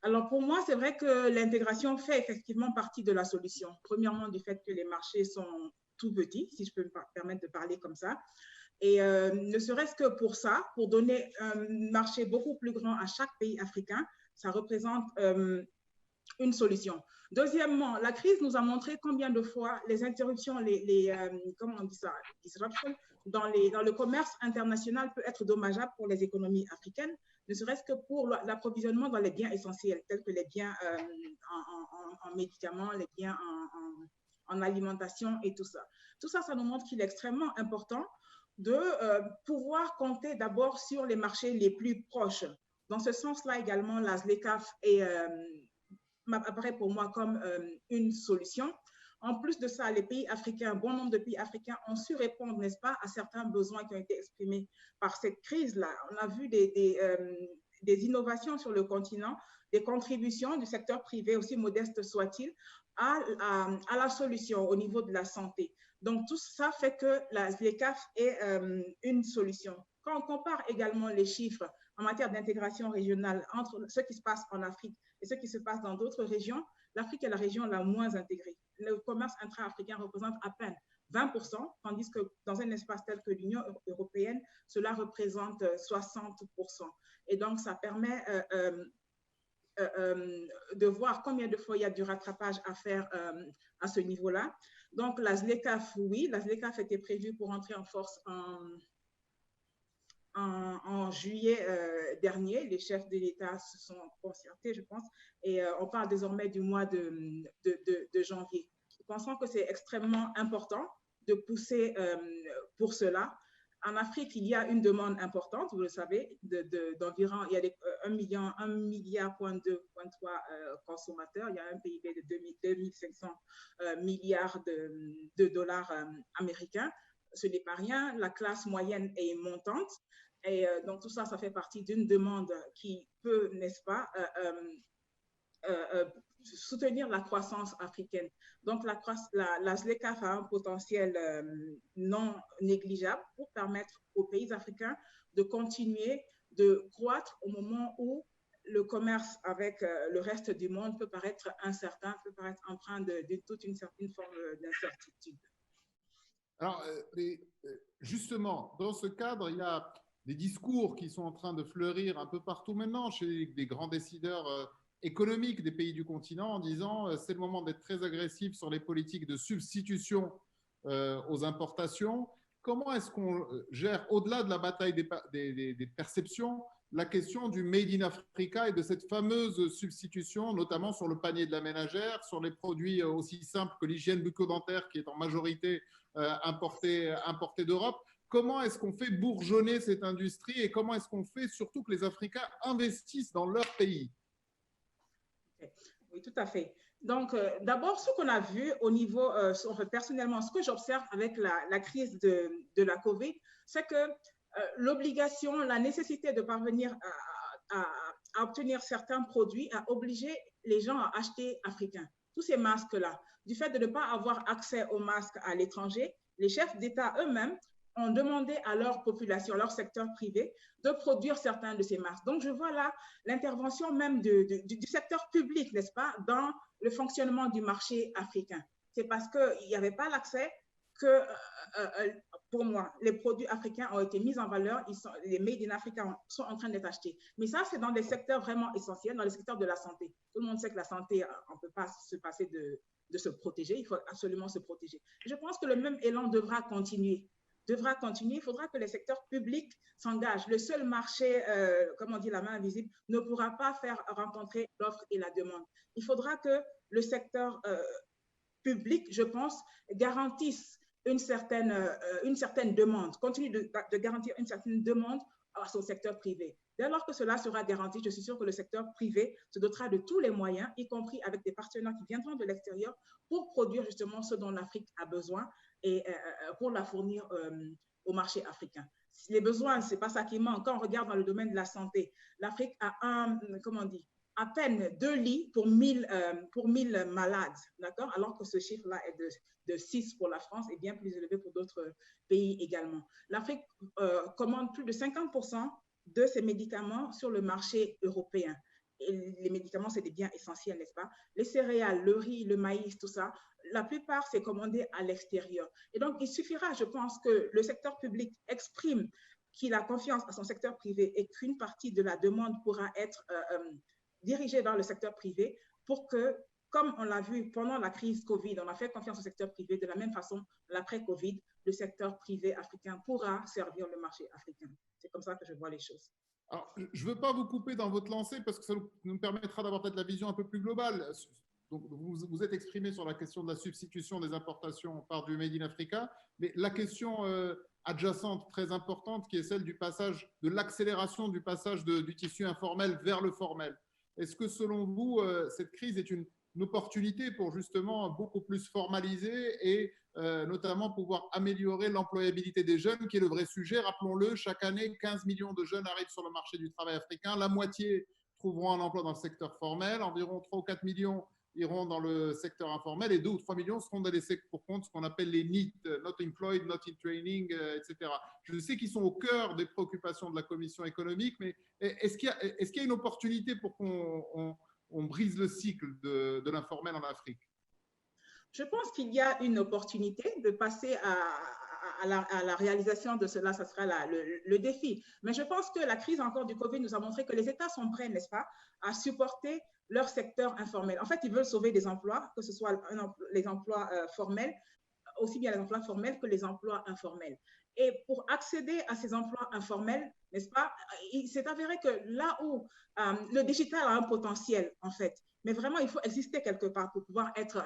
Alors pour moi, c'est vrai que l'intégration fait effectivement partie de la solution. Premièrement, du fait que les marchés sont tout petits, si je peux me permettre de parler comme ça. Et ne serait-ce que pour ça, pour donner un marché beaucoup plus grand à chaque pays africain, ça représente une solution. Deuxièmement, la crise nous a montré combien de fois les interruptions, comment on dit ça, disruptions, dans le commerce international peut être dommageable pour les économies africaines, ne serait-ce que pour l'approvisionnement dans les biens essentiels, tels que les biens en médicaments, les biens en alimentation et tout ça. Tout ça, ça nous montre qu'il est extrêmement important de pouvoir compter d'abord sur les marchés les plus proches. Dans ce sens-là également, la ZLECAf m'apparaît pour moi comme une solution. En plus de ça, les pays africains, bon nombre de pays africains ont su répondre, n'est-ce pas, à certains besoins qui ont été exprimés par cette crise-là. On a vu des innovations sur le continent, des contributions du secteur privé, aussi modeste soit-il, à la solution au niveau de la santé. Donc, tout ça fait que la ZLECAf est une solution. Quand on compare également les chiffres en matière d'intégration régionale entre ce qui se passe en Afrique et ce qui se passe dans d'autres régions, l'Afrique est la région la moins intégrée. Le commerce intra-africain représente à peine 20%, tandis que dans un espace tel que l'Union européenne, cela représente 60%. Et donc, ça permet de voir combien de fois il y a du rattrapage à faire à ce niveau-là. Donc, la ZLECAf, oui, la ZLECAf était prévue pour entrer en force en juillet dernier. Les chefs de l'État se sont concertés, je pense, et on parle désormais du mois de janvier. Nous pensons que c'est extrêmement important de pousser pour cela. En Afrique, il y a une demande importante, vous le savez, d'environ, il y a 1,2 milliard consommateurs, il y a un PIB de 2500 milliards de dollars américains. Ce n'est pas rien, la classe moyenne est montante, et donc tout ça, ça fait partie d'une demande qui peut, n'est-ce pas, soutenir la croissance africaine. Donc, la ZLECAf a un potentiel non négligeable pour permettre aux pays africains de continuer de croître au moment où le commerce avec le reste du monde peut paraître incertain, peut paraître empreint de toute une certaine forme d'incertitude. Alors, justement, dans ce cadre, il y a des discours qui sont en train de fleurir un peu partout maintenant chez des grands décideurs économiques des pays du continent en disant c'est le moment d'être très agressif sur les politiques de substitution aux importations. Comment est-ce qu'on gère, au-delà de la bataille des perceptions, la question du Made in Africa et de cette fameuse substitution, notamment sur le panier de la ménagère, sur les produits aussi simples que l'hygiène bucco-dentaire qui est en majorité importée d'Europe? Comment est-ce qu'on fait bourgeonner cette industrie et comment est-ce qu'on fait surtout que les Africains investissent dans leur pays? Oui, tout à fait. Donc, d'abord, ce qu'on a vu au niveau, personnellement, ce que j'observe avec la crise de la COVID, c'est que l'obligation, la nécessité de parvenir à obtenir certains produits a obligé les gens à acheter africains. Tous ces masques-là, du fait de ne pas avoir accès aux masques à l'étranger, les chefs d'État eux-mêmes ont demandé à leur population, à leur secteur privé, de produire certains de ces masques. Donc, je vois là l'intervention même du secteur public, n'est-ce pas, dans le fonctionnement du marché africain. C'est parce qu'il n'y avait pas l'accès que, pour moi, les produits africains ont été mis en valeur, les Made in Africa sont en train d'être achetés. Mais ça, c'est dans des secteurs vraiment essentiels, dans le secteur de la santé. Tout le monde sait que la santé, on ne peut pas se passer de se protéger, il faut absolument se protéger. Je pense que le même élan devra continuer. Il faudra que les secteurs publics s'engagent. Le seul marché, comme on dit, la main invisible, ne pourra pas faire rencontrer l'offre et la demande. Il faudra que le secteur public, je pense, garantisse une certaine demande, continue de garantir une certaine demande à son secteur privé. Dès lors que cela sera garanti, je suis sûre que le secteur privé se dotera de tous les moyens, y compris avec des partenaires qui viendront de l'extérieur, pour produire justement ce dont l'Afrique a besoin et pour la fournir au marché africain. Les besoins, ce n'est pas ça qui manque. Quand on regarde dans le domaine de la santé, l'Afrique a à peine 2 lits pour 1000 malades, d'accord? Alors que ce chiffre-là est de 6 pour la France et bien plus élevé pour d'autres pays également. L'Afrique commande plus de 50% de ses médicaments sur le marché européen. Et les médicaments, c'est des biens essentiels, n'est-ce pas? Les céréales, le riz, le maïs, tout ça, la plupart, c'est commandé à l'extérieur. Et donc, il suffira, je pense, que le secteur public exprime qu'il a confiance à son secteur privé et qu'une partie de la demande pourra être dirigée vers le secteur privé pour que, comme on l'a vu pendant la crise Covid, on a fait confiance au secteur privé, de la même façon, l'après-Covid, le secteur privé africain pourra servir le marché africain. C'est comme ça que je vois les choses. Alors, je ne veux pas vous couper dans votre lancée parce que ça nous permettra d'avoir peut-être la vision un peu plus globale. Donc, vous êtes exprimé sur la question de la substitution des importations par du Made in Africa, mais la question adjacente très importante qui est celle du passage, de l'accélération du passage du tissu informel vers le formel. Est-ce que selon vous, cette crise est une opportunité pour justement beaucoup plus formaliser et notamment pouvoir améliorer l'employabilité des jeunes, qui est le vrai sujet? Rappelons-le, chaque année, 15 millions de jeunes arrivent sur le marché du travail africain. La moitié trouveront un emploi dans le secteur formel. Environ 3 ou 4 millions iront dans le secteur informel et 2 ou 3 millions seront pour compte ce qu'on appelle les NEET, Not Employed, Not in Training, etc. Je sais qu'ils sont au cœur des préoccupations de la Commission économique, mais est-ce qu'il y a une opportunité pour qu'on brise le cycle de l'informel en Afrique? Je pense qu'il y a une opportunité de passer à la réalisation de cela, ça sera le défi. Mais je pense que la crise encore du Covid nous a montré que les États sont prêts, n'est-ce pas, à supporter leur secteur informel. En fait, ils veulent sauver des emplois, que ce soit les emplois formels, aussi bien les emplois formels que les emplois informels. Et pour accéder à ces emplois informels, n'est-ce pas, il s'est avéré que là où le digital a un potentiel, en fait, mais vraiment, il faut exister quelque part pour pouvoir être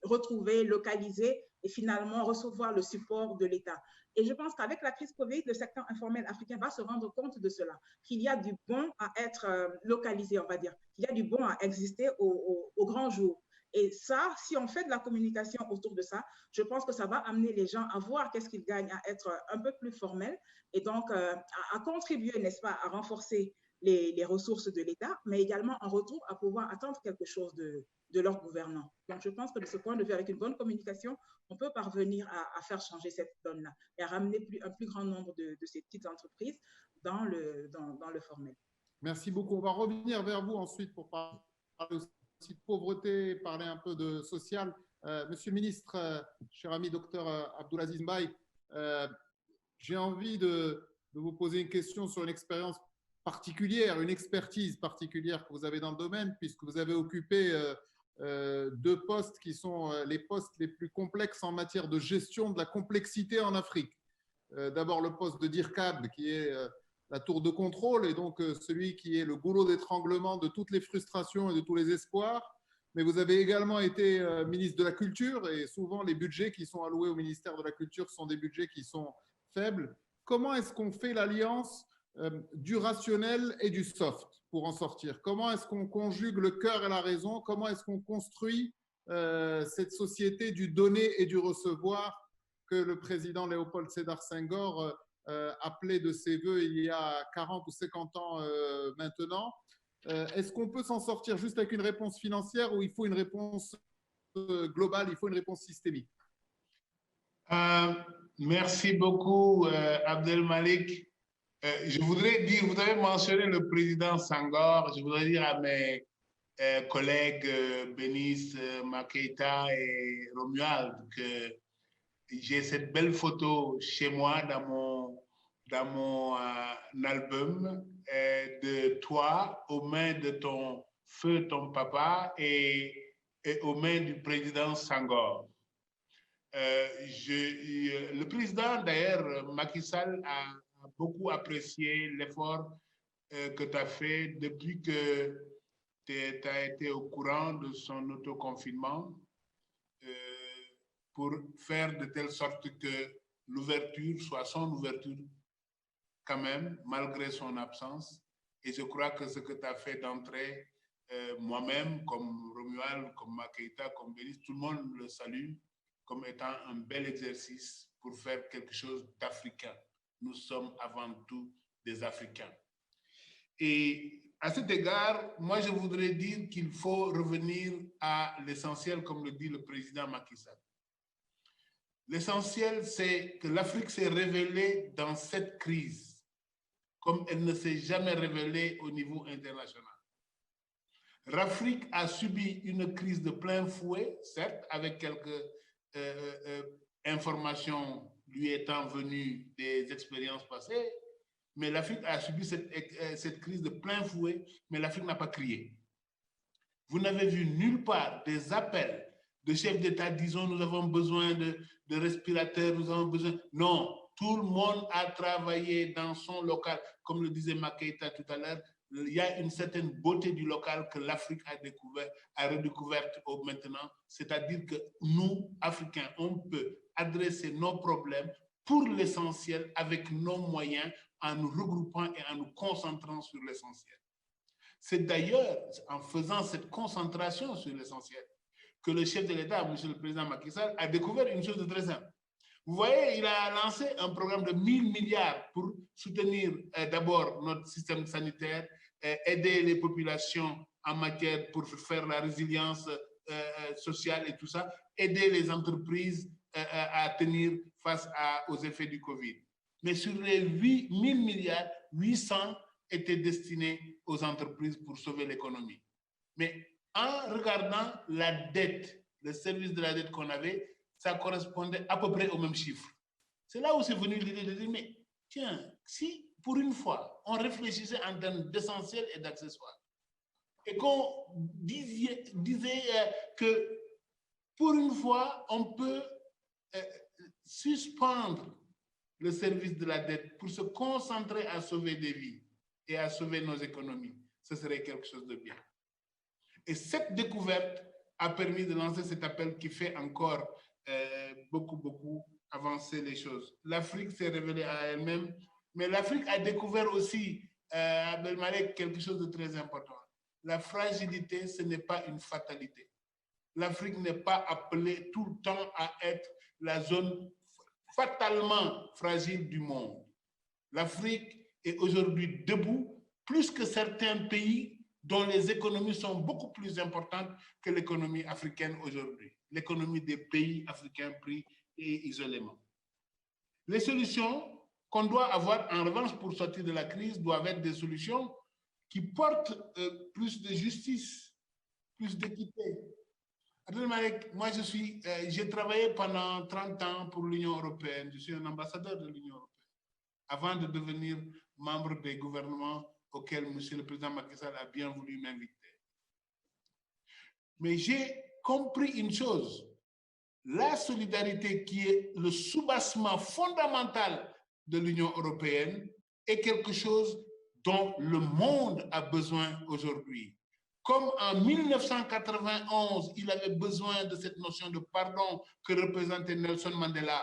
retrouvé, localisé et finalement recevoir le support de l'État. Et je pense qu'avec la crise Covid, le secteur informel africain va se rendre compte de cela, qu'il y a du bon à être localisé, on va dire, qu'il y a du bon à exister au grand jour. Et ça, si on fait de la communication autour de ça, je pense que ça va amener les gens à voir qu'est-ce qu'ils gagnent à être un peu plus formels et donc à contribuer, n'est-ce pas, à renforcer les ressources de l'État, mais également en retour à pouvoir attendre quelque chose de leurs gouvernants. Donc, je pense que de ce point de vue, avec une bonne communication, on peut parvenir à faire changer cette donne-là et à ramener un plus grand nombre de ces petites entreprises dans le formel. Merci beaucoup. On va revenir vers vous ensuite pour parler aussi de pauvreté, parler un peu de social. Monsieur le ministre, cher ami docteur Abdoulaziz Mbaye, j'ai envie de vous poser une question sur une expérience particulière, une expertise particulière que vous avez dans le domaine, puisque vous avez occupé 2 postes qui sont les postes les plus complexes en matière de gestion de la complexité en Afrique. D'abord le poste de DIRCAB, qui est la tour de contrôle, et donc celui qui est le goulot d'étranglement de toutes les frustrations et de tous les espoirs. Mais vous avez également été ministre de la Culture, et souvent les budgets qui sont alloués au ministère de la Culture sont des budgets qui sont faibles. Comment est-ce qu'on fait l'alliance du rationnel et du soft pour en sortir? Comment est-ce qu'on conjugue le cœur et la raison? Comment est-ce qu'on construit cette société du donner et du recevoir que le président Léopold Sédar Senghor appelait de ses voeux il y a 40 ou 50 ans maintenant? Est-ce qu'on peut s'en sortir juste avec une réponse financière, ou il faut une réponse globale, il faut une réponse systémique? Merci beaucoup, Abdel Malik. Je voudrais dire, vous avez mentionné le président Senghor, je voudrais dire à mes collègues Bénis, Maketa et Romuald que j'ai cette belle photo chez moi dans mon album de toi aux mains de ton feu, ton papa, et aux mains du président Senghor. Le président, d'ailleurs, Macky Sall, a beaucoup apprécié l'effort que tu as fait depuis que tu as été au courant de son autoconfinement pour faire de telle sorte que l'ouverture soit son ouverture quand même, malgré son absence. Et je crois que ce que tu as fait d'entrée, moi-même, comme Romuald, comme Maketa, comme Bélis, tout le monde le salue comme étant un bel exercice pour faire quelque chose d'africain. Nous sommes avant tout des Africains. Et à cet égard, moi, je voudrais dire qu'il faut revenir à l'essentiel, comme le dit le président Macky Sall. L'essentiel, c'est que l'Afrique s'est révélée dans cette crise comme elle ne s'est jamais révélée au niveau international. L'Afrique a subi une crise de plein fouet, certes, avec quelques informations lui étant venues des expériences passées, mais l'Afrique a subi cette crise de plein fouet, mais l'Afrique n'a pas crié. Vous n'avez vu nulle part des appels de chefs d'État disant nous avons besoin de respirateurs, nous avons besoin... Non, tout le monde a travaillé dans son local. Comme le disait Maketa tout à l'heure, il y a une certaine beauté du local que l'Afrique a redécouverte maintenant. C'est-à-dire que nous, Africains, on peut adresser nos problèmes pour l'essentiel avec nos moyens en nous regroupant et en nous concentrant sur l'essentiel. C'est d'ailleurs en faisant cette concentration sur l'essentiel que le chef de l'État, M. le Président Macky Sall, a découvert une chose de très simple. Vous voyez, il a lancé un programme de 1000 milliards pour soutenir d'abord notre système sanitaire, aider les populations en matière pour faire la résilience sociale et tout ça, aider les entreprises à tenir face aux effets du Covid. Mais sur les 1000 milliards, 800 étaient destinés aux entreprises pour sauver l'économie. Mais en regardant la dette, le service de la dette qu'on avait, ça correspondait à peu près au même chiffre. C'est là où c'est venu l'idée de dire, mais tiens, si pour une fois, on réfléchissait en termes d'essentiel et d'accessoires, et qu'on disait que pour une fois, on peut suspendre le service de la dette pour se concentrer à sauver des vies et à sauver nos économies, ce serait quelque chose de bien. Et cette découverte a permis de lancer cet appel qui fait encore beaucoup avancer les choses. L'Afrique s'est révélée à elle-même, mais l'Afrique a découvert aussi, Abdel Malek, quelque chose de très important. La fragilité, ce n'est pas une fatalité. L'Afrique n'est pas appelée tout le temps à être la zone fatalement fragile du monde. L'Afrique est aujourd'hui debout, plus que certains pays dont les économies sont beaucoup plus importantes que l'économie africaine aujourd'hui, l'économie des pays africains pris et isolément. Les solutions qu'on doit avoir, en revanche, pour sortir de la crise, doivent être des solutions qui portent plus de justice, plus d'équité. Moi, j'ai travaillé pendant 30 ans pour l'Union européenne. Je suis un ambassadeur de l'Union européenne avant de devenir membre des gouvernements auxquels M. le Président Macky Sall a bien voulu m'inviter. Mais j'ai compris une chose, la solidarité qui est le soubassement fondamental de l'Union européenne est quelque chose dont le monde a besoin aujourd'hui. Comme en 1991, il avait besoin de cette notion de pardon que représentait Nelson Mandela,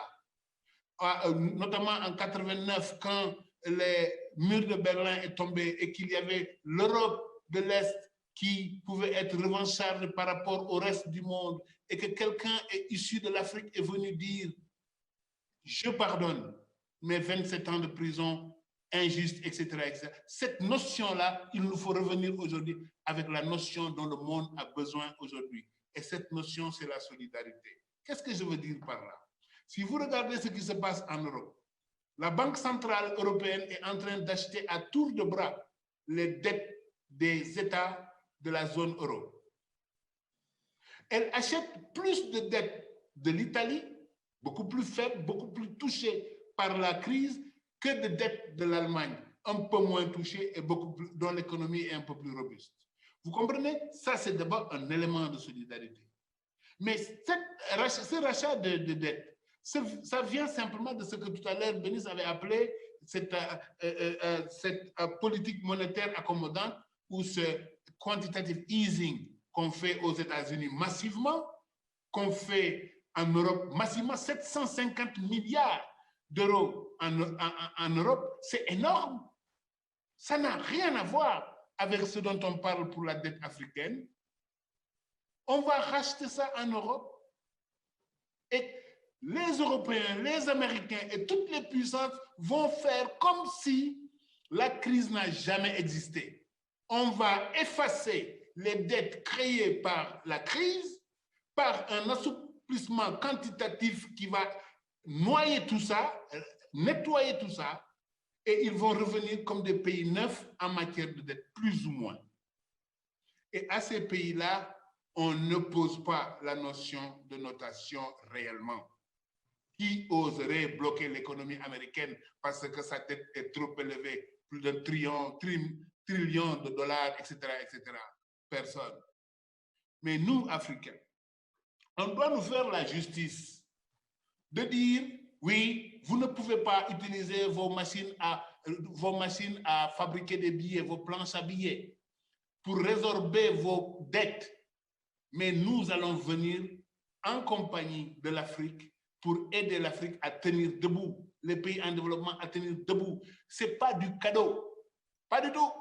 notamment en 89, quand les murs de Berlin est tombé et qu'il y avait l'Europe de l'Est qui pouvait être revancharde par rapport au reste du monde et que quelqu'un issu de l'Afrique est venu dire « je pardonne mes 27 ans de prison injuste, etc. etc. » Cette notion-là, il nous faut revenir aujourd'hui avec la notion dont le monde a besoin aujourd'hui. Et cette notion, c'est la solidarité. Qu'est-ce que je veux dire par là? Si vous regardez ce qui se passe en Europe, la Banque centrale européenne est en train d'acheter à tour de bras les dettes des États de la zone euro. Elle achète plus de dettes de l'Italie, beaucoup plus faible, beaucoup plus touchée par la crise, que de dettes de l'Allemagne, un peu moins touchée et dont l'économie est un peu plus robuste. Vous comprenez? Ça, c'est d'abord un élément de solidarité. Mais ce rachat de dettes, ça vient simplement de ce que tout à l'heure Bénice avait appelé cette politique monétaire accommodante ou ce quantitative easing qu'on fait aux États-Unis massivement, qu'on fait en Europe massivement, 750 milliards d'euros en Europe, c'est énorme. Ça n'a rien à voir avec ce dont on parle pour la dette africaine. On va racheter ça en Europe et les Européens, les Américains et toutes les puissances vont faire comme si la crise n'a jamais existé. On va effacer les dettes créées par la crise, par un assouplissement quantitatif qui va noyer tout ça, nettoyer tout ça, et ils vont revenir comme des pays neufs en matière de dette, plus ou moins. Et à ces pays-là, on ne pose pas la notion de notation réellement. Qui oserait bloquer l'économie américaine parce que sa dette est trop élevée, plus de trillions de dollars, etc., etc. Personne. Mais nous, Africains, on doit nous faire la justice de dire, oui, vous ne pouvez pas utiliser vos machines à fabriquer des billets, vos planches à billets, pour résorber vos dettes. Mais nous allons venir en compagnie de l'Afrique pour aider l'Afrique à tenir debout, les pays en développement à tenir debout. Ce n'est pas du cadeau, pas du tout.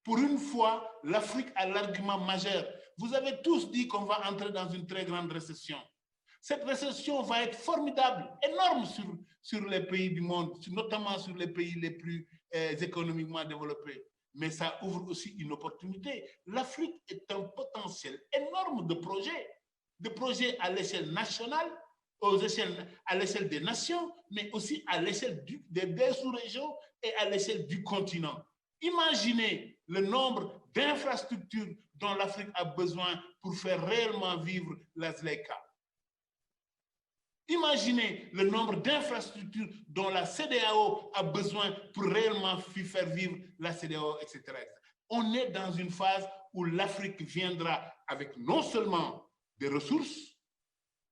Pour une fois, l'Afrique a l'argument majeur. Vous avez tous dit qu'on va entrer dans une très grande récession. Cette récession va être formidable, énorme sur les pays du monde, notamment sur les pays les plus économiquement développés. Mais ça ouvre aussi une opportunité. L'Afrique est un potentiel énorme de projets à l'échelle nationale, à l'échelle des nations, mais aussi à l'échelle des sous-régions et à l'échelle du continent. Imaginez le nombre d'infrastructures dont l'Afrique a besoin pour faire réellement vivre la ZLECA. Imaginez le nombre d'infrastructures dont la CEDEAO a besoin pour réellement faire vivre la CEDEAO, etc. On est dans une phase où l'Afrique viendra avec non seulement des ressources,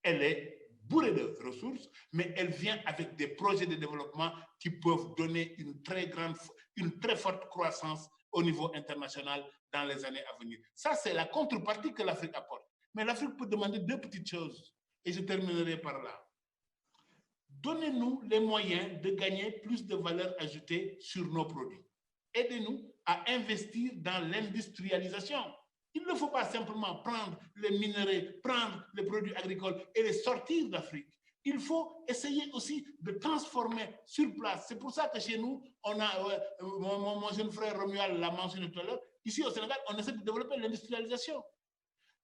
elle est bourrée de ressources, mais elle vient avec des projets de développement qui peuvent donner une très forte croissance au niveau international dans les années à venir. Ça, c'est la contrepartie que l'Afrique apporte. Mais l'Afrique peut demander deux petites choses, et je terminerai par là. Donnez-nous les moyens de gagner plus de valeur ajoutée sur nos produits. Aidez-nous à investir dans l'industrialisation. Il ne faut pas simplement prendre les minerais, prendre les produits agricoles et les sortir d'Afrique. Il faut essayer aussi de transformer sur place. C'est pour ça que chez nous, on a, mon jeune frère Romuald l'a mentionné tout à l'heure, ici au Sénégal, on essaie de développer l'industrialisation.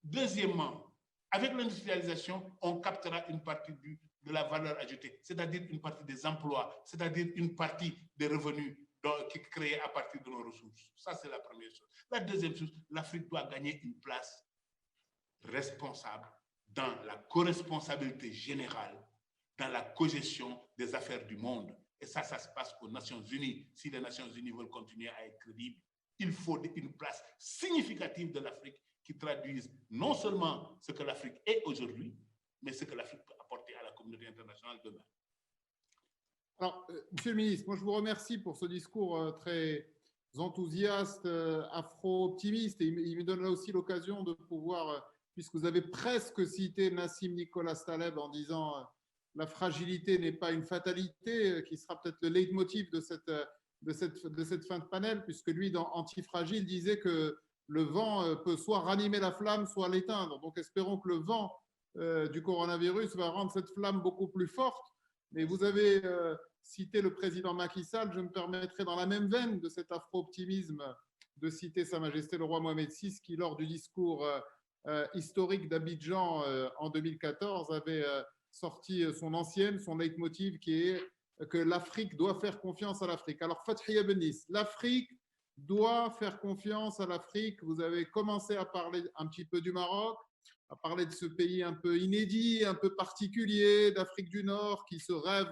Deuxièmement, avec l'industrialisation, on captera une partie de la valeur ajoutée, c'est-à-dire une partie des emplois, c'est-à-dire une partie des revenus qui est créée à partir de nos ressources. Ça, c'est la première chose. La deuxième chose, l'Afrique doit gagner une place responsable dans la co-responsabilité générale, dans la cogestion des affaires du monde. Et ça se passe aux Nations Unies. Si les Nations Unies veulent continuer à être crédibles, il faut une place significative de l'Afrique qui traduise non seulement ce que l'Afrique est aujourd'hui, mais ce que l'Afrique peut apporter à la communauté internationale demain. Alors, Monsieur le ministre, moi je vous remercie pour ce discours très enthousiaste, afro-optimiste, et il me donne là aussi l'occasion de pouvoir, puisque vous avez presque cité Nassim Nicolas Taleb en disant la fragilité n'est pas une fatalité, qui sera peut-être le leitmotiv de cette fin de panel, puisque lui, dans Antifragile, disait que le vent peut soit ranimer la flamme, soit l'éteindre. Donc, espérons que le vent du coronavirus va rendre cette flamme beaucoup plus forte. Mais vous avez cité le président Macky Sall, je me permettrai dans la même veine de cet afro-optimisme de citer Sa Majesté le roi Mohamed VI qui, lors du discours historique d'Abidjan en 2014, avait sorti son leitmotiv qui est que l'Afrique doit faire confiance à l'Afrique. Alors, Fathia Benis, l'Afrique doit faire confiance à l'Afrique. Vous avez commencé à parler un petit peu du Maroc, à parler de ce pays un peu inédit, un peu particulier d'Afrique du Nord qui se rêve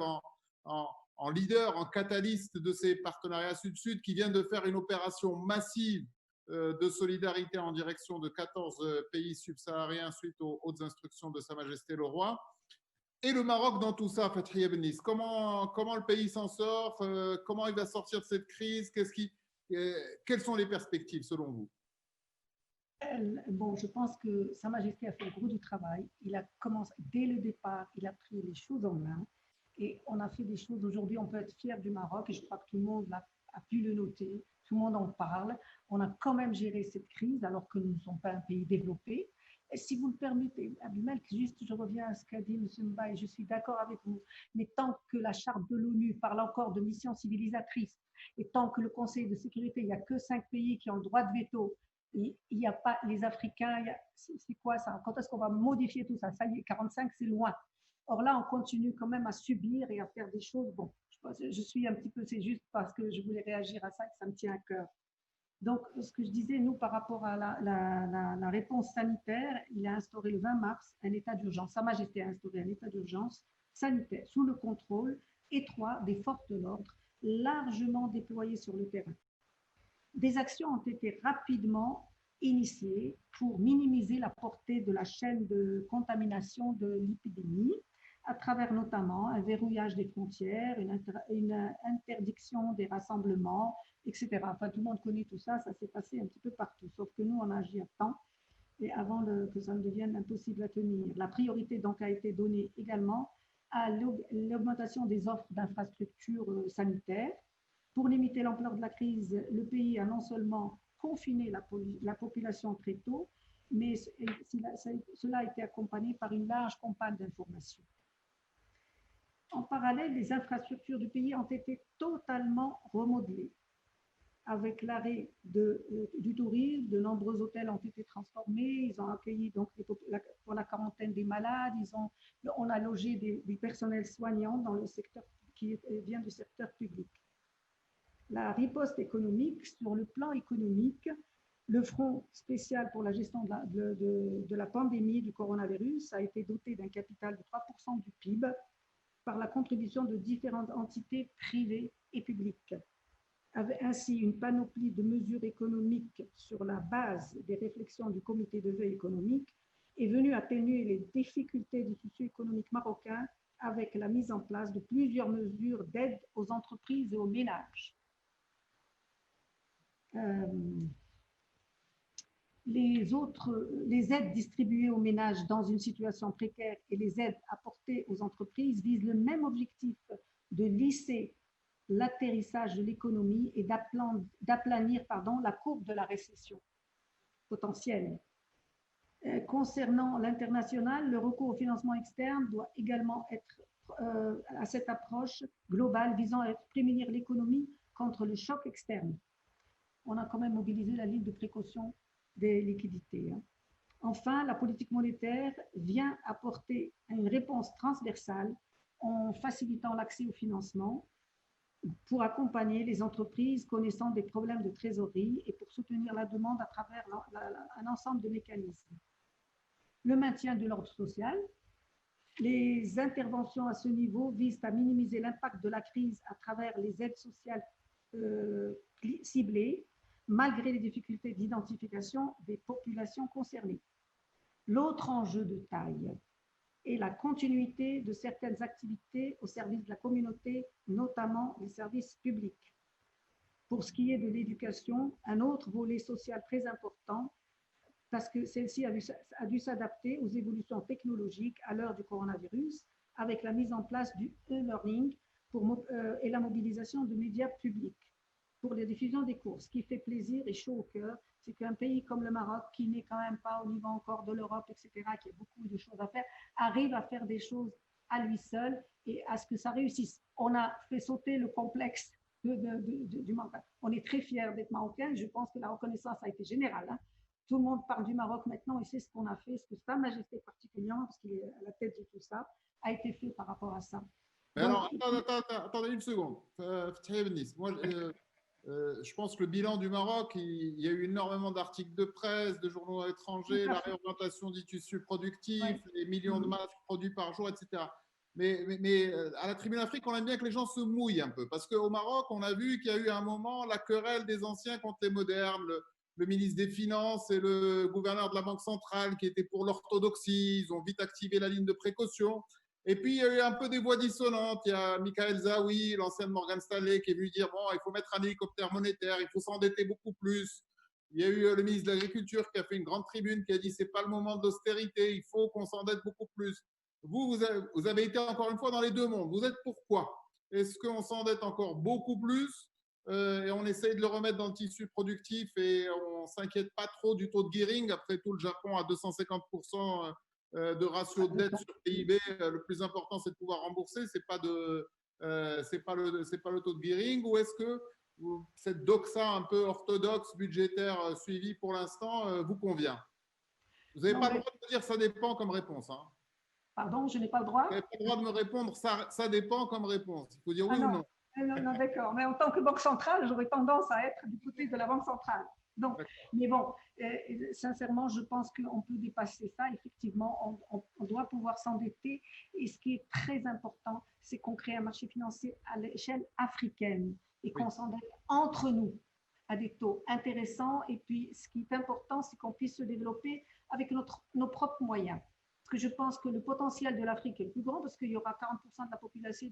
en leader, en catalyste de ces partenariats sud-sud, qui vient de faire une opération massive de solidarité en direction de 14 pays subsahariens suite aux hautes instructions de Sa Majesté le Roi. Et le Maroc dans tout ça, Fathia Benis, comment le pays s'en sort, comment il va sortir de cette crise, quelles sont les perspectives selon vous? Bon, je pense que Sa Majesté a fait le gros du travail. Il a commencé dès le départ, il a pris les choses en main et on a fait des choses. Aujourd'hui, on peut être fier du Maroc et je crois que tout le monde a pu le noter. Tout le monde en parle. On a quand même géré cette crise alors que nous ne sommes pas un pays développé. Et si vous le permettez, Abdelmalek, juste je reviens à ce qu'a dit M. Mbaye, je suis d'accord avec vous, mais tant que la charte de l'ONU parle encore de mission civilisatrice et tant que le Conseil de sécurité, il n'y a que 5 pays qui ont le droit de veto, il n'y a pas les Africains, c'est quoi ça? Quand est-ce qu'on va modifier tout ça? Ça y est, 45, c'est loin. Or là, on continue quand même à subir et à faire des choses. Bon, je suis un petit peu, c'est juste parce que je voulais réagir à ça que ça me tient à cœur. Donc, ce que je disais, nous, par rapport à la réponse sanitaire, il a instauré le 20 mars un état d'urgence. Sa Majesté a instauré un état d'urgence sanitaire sous le contrôle étroit des forces de l'ordre, largement déployées sur le terrain. Des actions ont été rapidement initiées pour minimiser la portée de la chaîne de contamination de l'épidémie, à travers notamment un verrouillage des frontières, une interdiction des rassemblements, etc. Enfin, tout le monde connaît tout ça, ça s'est passé un petit peu partout, sauf que nous, on a agi à temps et avant que ça ne devienne impossible à tenir. La priorité donc a été donnée également à l'augmentation des offres d'infrastructures sanitaires. Pour limiter l'ampleur de la crise, le pays a non seulement confiner la population très tôt, mais cela a été accompagné par une large campagne d'information. En parallèle, les infrastructures du pays ont été totalement remodelées. Avec l'arrêt du tourisme, de nombreux hôtels ont été transformés, ils ont accueilli donc pour la quarantaine des malades, on a logé des personnels soignants dans le secteur qui vient du secteur public. La riposte économique, sur le plan économique, le Front spécial pour la gestion de la pandémie du coronavirus a été doté d'un capital de 3% du PIB par la contribution de différentes entités privées et publiques. Avec ainsi une panoplie de mesures économiques sur la base des réflexions du comité de veille économique est venue atténuer les difficultés du tissu économique marocain avec la mise en place de plusieurs mesures d'aide aux entreprises et aux ménages. Les aides distribuées aux ménages dans une situation précaire et les aides apportées aux entreprises visent le même objectif de lisser l'atterrissage de l'économie et d'aplanir la courbe de la récession potentielle. Concernant l'international, le recours au financement externe doit également être à cette approche globale visant à prémunir l'économie contre le choc externe. On a quand même mobilisé la ligne de précaution des liquidités. Enfin, la politique monétaire vient apporter une réponse transversale en facilitant l'accès au financement pour accompagner les entreprises connaissant des problèmes de trésorerie et pour soutenir la demande à travers un ensemble de mécanismes. Le maintien de l'ordre social. Les interventions à ce niveau visent à minimiser l'impact de la crise à travers les aides sociales ciblées, malgré les difficultés d'identification des populations concernées. L'autre enjeu de taille est la continuité de certaines activités au service de la communauté, notamment les services publics. Pour ce qui est de l'éducation, un autre volet social très important, parce que celle-ci a dû s'adapter aux évolutions technologiques à l'heure du coronavirus, avec la mise en place du e-learning et la mobilisation de médias publics pour la diffusion des cours. Ce qui fait plaisir et chaud au cœur, c'est qu'un pays comme le Maroc, qui n'est quand même pas au niveau encore de l'Europe, etc., qui a beaucoup de choses à faire, arrive à faire des choses à lui seul et à ce que ça réussisse. On a fait sauter le complexe du Maroc. On est très fiers d'être marocain. Je pense que la reconnaissance a été générale. Tout le monde parle du Maroc maintenant et sait ce qu'on a fait, ce que Sa Majesté particulièrement, parce qu'il est à la tête de tout ça, a été fait par rapport à ça. Mais alors, attendez une seconde. Moi, je pense que le bilan du Maroc, il y a eu énormément d'articles de presse, de journaux étrangers, la réorientation du tissu productif, les millions de masques produits par jour, etc. Mais à la Tribune Afrique, on aime bien que les gens se mouillent un peu. Parce qu'au Maroc, on a vu qu'il y a eu à un moment la querelle des anciens contre les modernes, le ministre des Finances et le gouverneur de la Banque centrale qui étaient pour l'orthodoxie. Ils ont vite activé la ligne de précaution. Et puis, il y a eu un peu des voix dissonantes. Il y a Michael Zawi, l'ancien de Morgan Stanley, qui est venu dire, bon, il faut mettre un hélicoptère monétaire, il faut s'endetter beaucoup plus. Il y a eu le ministre de l'Agriculture qui a fait une grande tribune qui a dit, c'est pas le moment de l'austérité, il faut qu'on s'endette beaucoup plus. Vous avez été encore une fois dans les deux mondes. Vous êtes pourquoi? Est-ce qu'on s'endette encore beaucoup plus et on essaye de le remettre dans le tissu productif et on ne s'inquiète pas trop du taux de gearing? Après tout, le Japon a 250% de ratio de dette sur PIB, le plus important c'est de pouvoir rembourser, c'est pas le taux de gearing. Ou est-ce que cette doxa un peu orthodoxe budgétaire suivie pour l'instant vous convient? Vous n'avez pas le droit de me dire ça dépend comme réponse. Hein. Pardon, je n'ai pas le droit? Vous n'avez pas le droit de me répondre ça dépend comme réponse. Il faut dire oui ou non. Non, d'accord. Mais en tant que banque centrale, j'aurais tendance à être du côté de la banque centrale. Donc, mais bon, sincèrement, je pense qu'on peut dépasser ça. Effectivement, on doit pouvoir s'endetter. Et ce qui est très important, c'est qu'on crée un marché financier à l'échelle africaine et qu'on s'endette entre nous à des taux intéressants. Et puis, ce qui est important, c'est qu'on puisse se développer avec nos propres moyens. Parce que je pense que le potentiel de l'Afrique est le plus grand parce qu'il y aura 40% de la population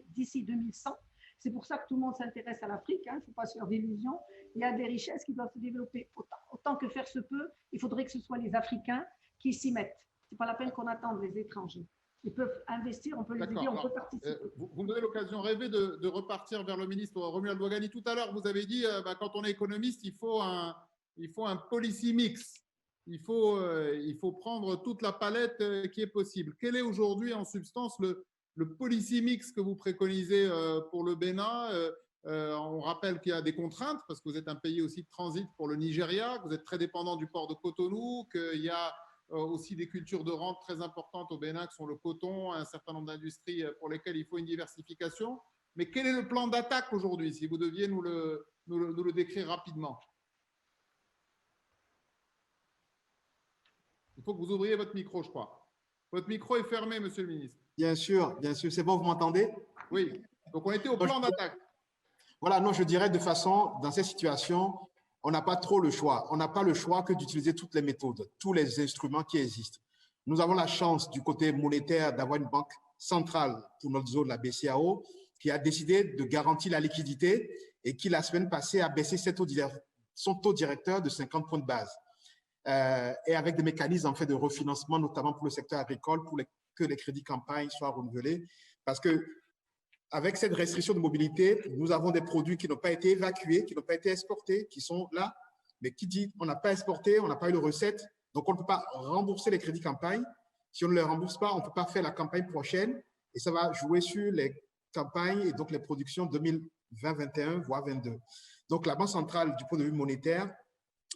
d'ici 2100. C'est pour ça que tout le monde s'intéresse à l'Afrique. Il ne faut pas se faire d'illusions. Il y a des richesses qui doivent se développer. Autant que faire se peut, il faudrait que ce soit les Africains qui s'y mettent. Ce n'est pas la peine qu'on attende les étrangers. Ils peuvent investir, on peut les aider, on peut participer. Vous me donnez l'occasion rêvée de repartir vers le ministre Romuald Boughani. Tout à l'heure, vous avez dit quand on est économiste, il faut un il faut un policy mix. Il faut prendre toute la palette qui est possible. Quel est aujourd'hui en substance le policy mix que vous préconisez pour le Bénin? On rappelle qu'il y a des contraintes parce que vous êtes un pays aussi de transit pour le Nigeria, que vous êtes très dépendant du port de Cotonou, qu'il y a aussi des cultures de rente très importantes au Bénin, qui sont le coton, un certain nombre d'industries pour lesquelles il faut une diversification. Mais quel est le plan d'attaque aujourd'hui, si vous deviez nous le décrire rapidement? Il faut que vous ouvriez votre micro, je crois. Votre micro est fermé, monsieur le ministre. Bien sûr. C'est bon, vous m'entendez? Oui. Donc, on était au plan d'attaque. Voilà, non, je dirais de façon, dans ces situations, on n'a pas trop le choix. On n'a pas le choix que d'utiliser toutes les méthodes, tous les instruments qui existent. Nous avons la chance du côté monétaire d'avoir une banque centrale pour notre zone, la BCAO, qui a décidé de garantir la liquidité et qui, la semaine passée, a baissé son taux directeur de 50 points de base. Et avec des mécanismes en fait de refinancement, notamment pour le secteur agricole, pour que les crédits campagne soient renouvelés. Parce que avec cette restriction de mobilité, nous avons des produits qui n'ont pas été évacués, qui n'ont pas été exportés, qui sont là. Mais qui dit on n'a pas exporté, on n'a pas eu de recettes, donc on ne peut pas rembourser les crédits campagne. Si on ne les rembourse pas, on ne peut pas faire la campagne prochaine et ça va jouer sur les campagnes et donc les productions 2020-21, voire 22. Donc la Banque centrale, du point de vue monétaire,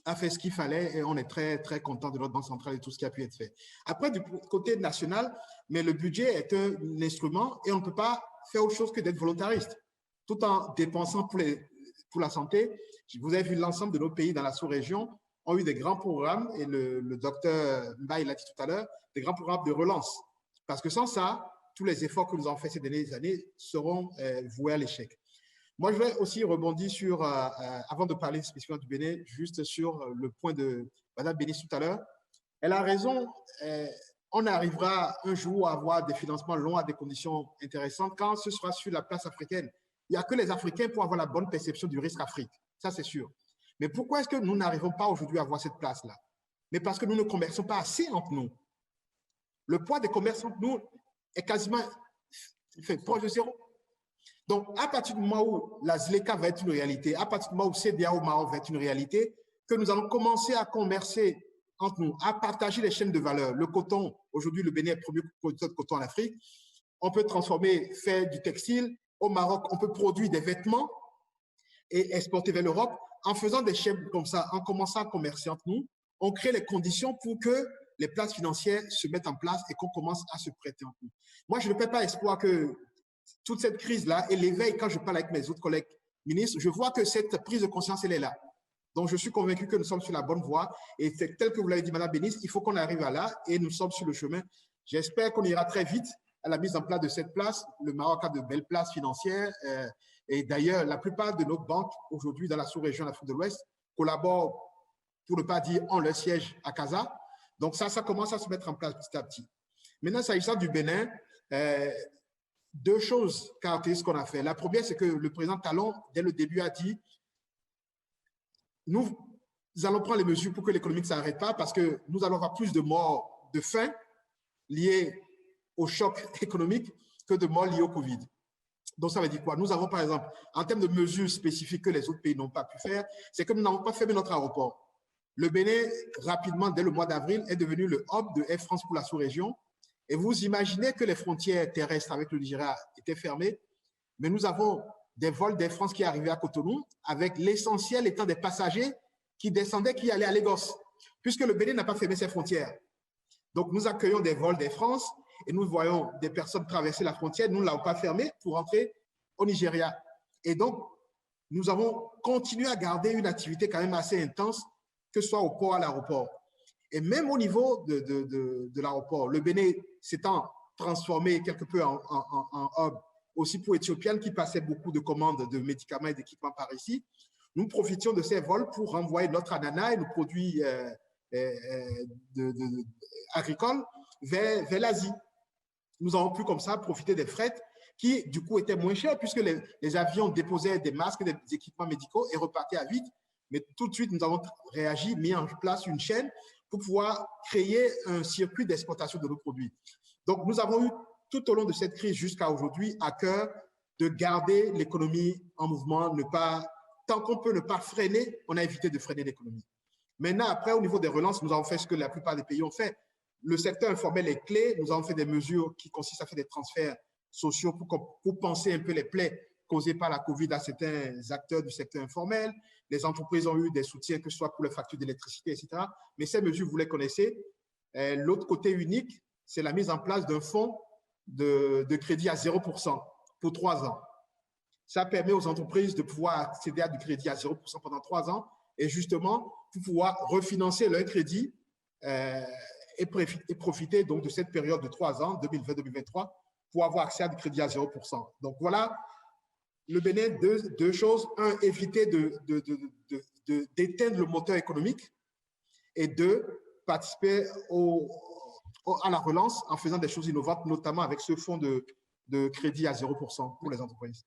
a fait ce qu'il fallait et on est très, très content de notre Banque centrale et tout ce qui a pu être fait. Après, du côté national, mais le budget est un instrument et on ne peut pas faire autre chose que d'être volontariste, tout en dépensant pour la santé. Vous avez vu l'ensemble de nos pays dans la sous-région ont eu des grands programmes et le docteur Mbaye l'a dit tout à l'heure, des grands programmes de relance. Parce que sans ça, tous les efforts que nous avons faits ces dernières années seront voués à l'échec. Moi, je vais aussi rebondir sur, avant de parler spécifiquement du Bénin, juste sur le point de Mme Bénis tout à l'heure. Elle a raison, on arrivera un jour à avoir des financements longs à des conditions intéressantes quand ce sera sur la place africaine. Il n'y a que les Africains pour avoir la bonne perception du risque Afrique, ça c'est sûr. Mais pourquoi est-ce que nous n'arrivons pas aujourd'hui à avoir cette place-là? Mais parce que nous ne commerçons pas assez entre nous. Le poids des commerces entre nous est quasiment proche de zéro. Donc, à partir du moment où la ZLECA va être une réalité, à partir du moment où CEDEAO au Maroc va être une réalité, que nous allons commencer à commercer entre nous, à partager les chaînes de valeur. Le coton, aujourd'hui, le Bénin est le premier producteur de coton en Afrique. On peut transformer, faire du textile. Au Maroc, on peut produire des vêtements et exporter vers l'Europe. En faisant des chaînes comme ça, en commençant à commercer entre nous, on crée les conditions pour que les places financières se mettent en place et qu'on commence à se prêter entre nous. Moi, je ne fais pas espoir que toute cette crise-là et l'éveil, quand je parle avec mes autres collègues ministres, je vois que cette prise de conscience, elle est là. Donc, je suis convaincu que nous sommes sur la bonne voie. Et c'est tel que vous l'avez dit, Madame Bénis, il faut qu'on arrive à là et nous sommes sur le chemin. J'espère qu'on ira très vite à la mise en place de cette place. Le Maroc a de belles places financières. Et d'ailleurs, la plupart de nos banques aujourd'hui dans la sous-région d'Afrique de l'Ouest collaborent, pour ne pas dire, ont leur siège à Casa. Donc, ça commence à se mettre en place petit à petit. Maintenant, s'agissant du Bénin, deux choses caractérisent ce qu'on a fait. La première, c'est que le président Talon, dès le début, a dit nous allons prendre les mesures pour que l'économie ne s'arrête pas parce que nous allons avoir plus de morts de faim liées au choc économique que de morts liées au Covid. Donc, ça veut dire quoi? Nous avons, par exemple, en termes de mesures spécifiques que les autres pays n'ont pas pu faire, c'est que nous n'avons pas fermé notre aéroport. Le Bénin, rapidement, dès le mois d'avril, est devenu le hub de Air France pour la sous-région. Et vous imaginez que les frontières terrestres avec le Nigeria étaient fermées, mais nous avons des vols d'Air France qui arrivaient à Cotonou, avec l'essentiel étant des passagers qui descendaient, qui allaient à Lagos, puisque le Bénin n'a pas fermé ses frontières. Donc, nous accueillons des vols d'Air France et nous voyons des personnes traverser la frontière, nous ne l'avons pas fermée pour entrer au Nigeria. Et donc, nous avons continué à garder une activité quand même assez intense, que ce soit au port, à l'aéroport. Et même au niveau de l'aéroport, le Bénin s'étant transformé quelque peu en hub, aussi pour Éthiopienne qui passait beaucoup de commandes de médicaments et d'équipements par ici, nous profitions de ces vols pour renvoyer notre ananas et nos produits agricoles vers l'Asie. Nous avons pu comme ça profiter des frettes qui, du coup, étaient moins chers puisque les avions déposaient des masques, des équipements médicaux et repartaient à vite. Mais tout de suite, nous avons réagi, mis en place une chaîne pour pouvoir créer un circuit d'exportation de nos produits. Donc, nous avons eu tout au long de cette crise jusqu'à aujourd'hui à cœur de garder l'économie en mouvement, tant qu'on peut ne pas freiner, on a évité de freiner l'économie. Maintenant, après, au niveau des relances, nous avons fait ce que la plupart des pays ont fait. Le secteur informel est clé. Nous avons fait des mesures qui consistent à faire des transferts sociaux pour penser un peu les plaies causées par la COVID à certains acteurs du secteur informel. Les entreprises ont eu des soutiens, que ce soit pour les factures d'électricité, etc. Mais ces mesures, vous les connaissez. L'autre côté unique, c'est la mise en place d'un fonds de crédit à 0% pour 3 ans. Ça permet aux entreprises de pouvoir accéder à du crédit à 0% pendant 3 ans et justement pour pouvoir refinancer leur crédit et profiter donc de cette période de 3 ans, 2020-2023, pour avoir accès à du crédit à 0%. Donc voilà, le Bénin, deux choses. Un, éviter d'éteindre le moteur économique et deux, participer à la relance en faisant des choses innovantes, notamment avec ce fonds de crédit à 0% pour les entreprises.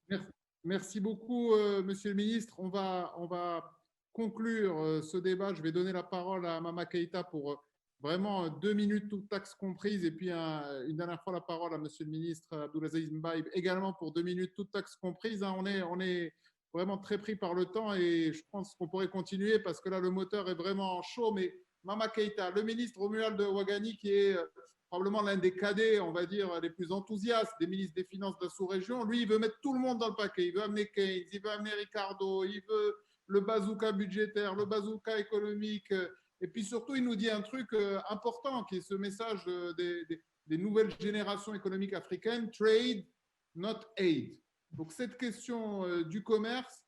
Merci beaucoup, Monsieur le Ministre. On va conclure ce débat. Je vais donner la parole à Mama Keïta pour vraiment 2 minutes, toutes taxes comprises, et puis une dernière fois la parole à Monsieur le Ministre Abdoulaziz Mbaye, également pour 2 minutes, toutes taxes comprises. On est vraiment très pris par le temps et je pense qu'on pourrait continuer parce que là, le moteur est vraiment chaud. Mais Mama Keïta, le ministre Romuald Ouagani, qui est probablement l'un des cadets, on va dire, les plus enthousiastes des ministres des Finances de la sous-région, lui, il veut mettre tout le monde dans le paquet. Il veut amener Keynes, il veut amener Ricardo, il veut le bazooka budgétaire, le bazooka économique. Et puis surtout, il nous dit un truc important, qui est ce message des nouvelles générations économiques africaines, trade, not aid. Donc cette question du commerce,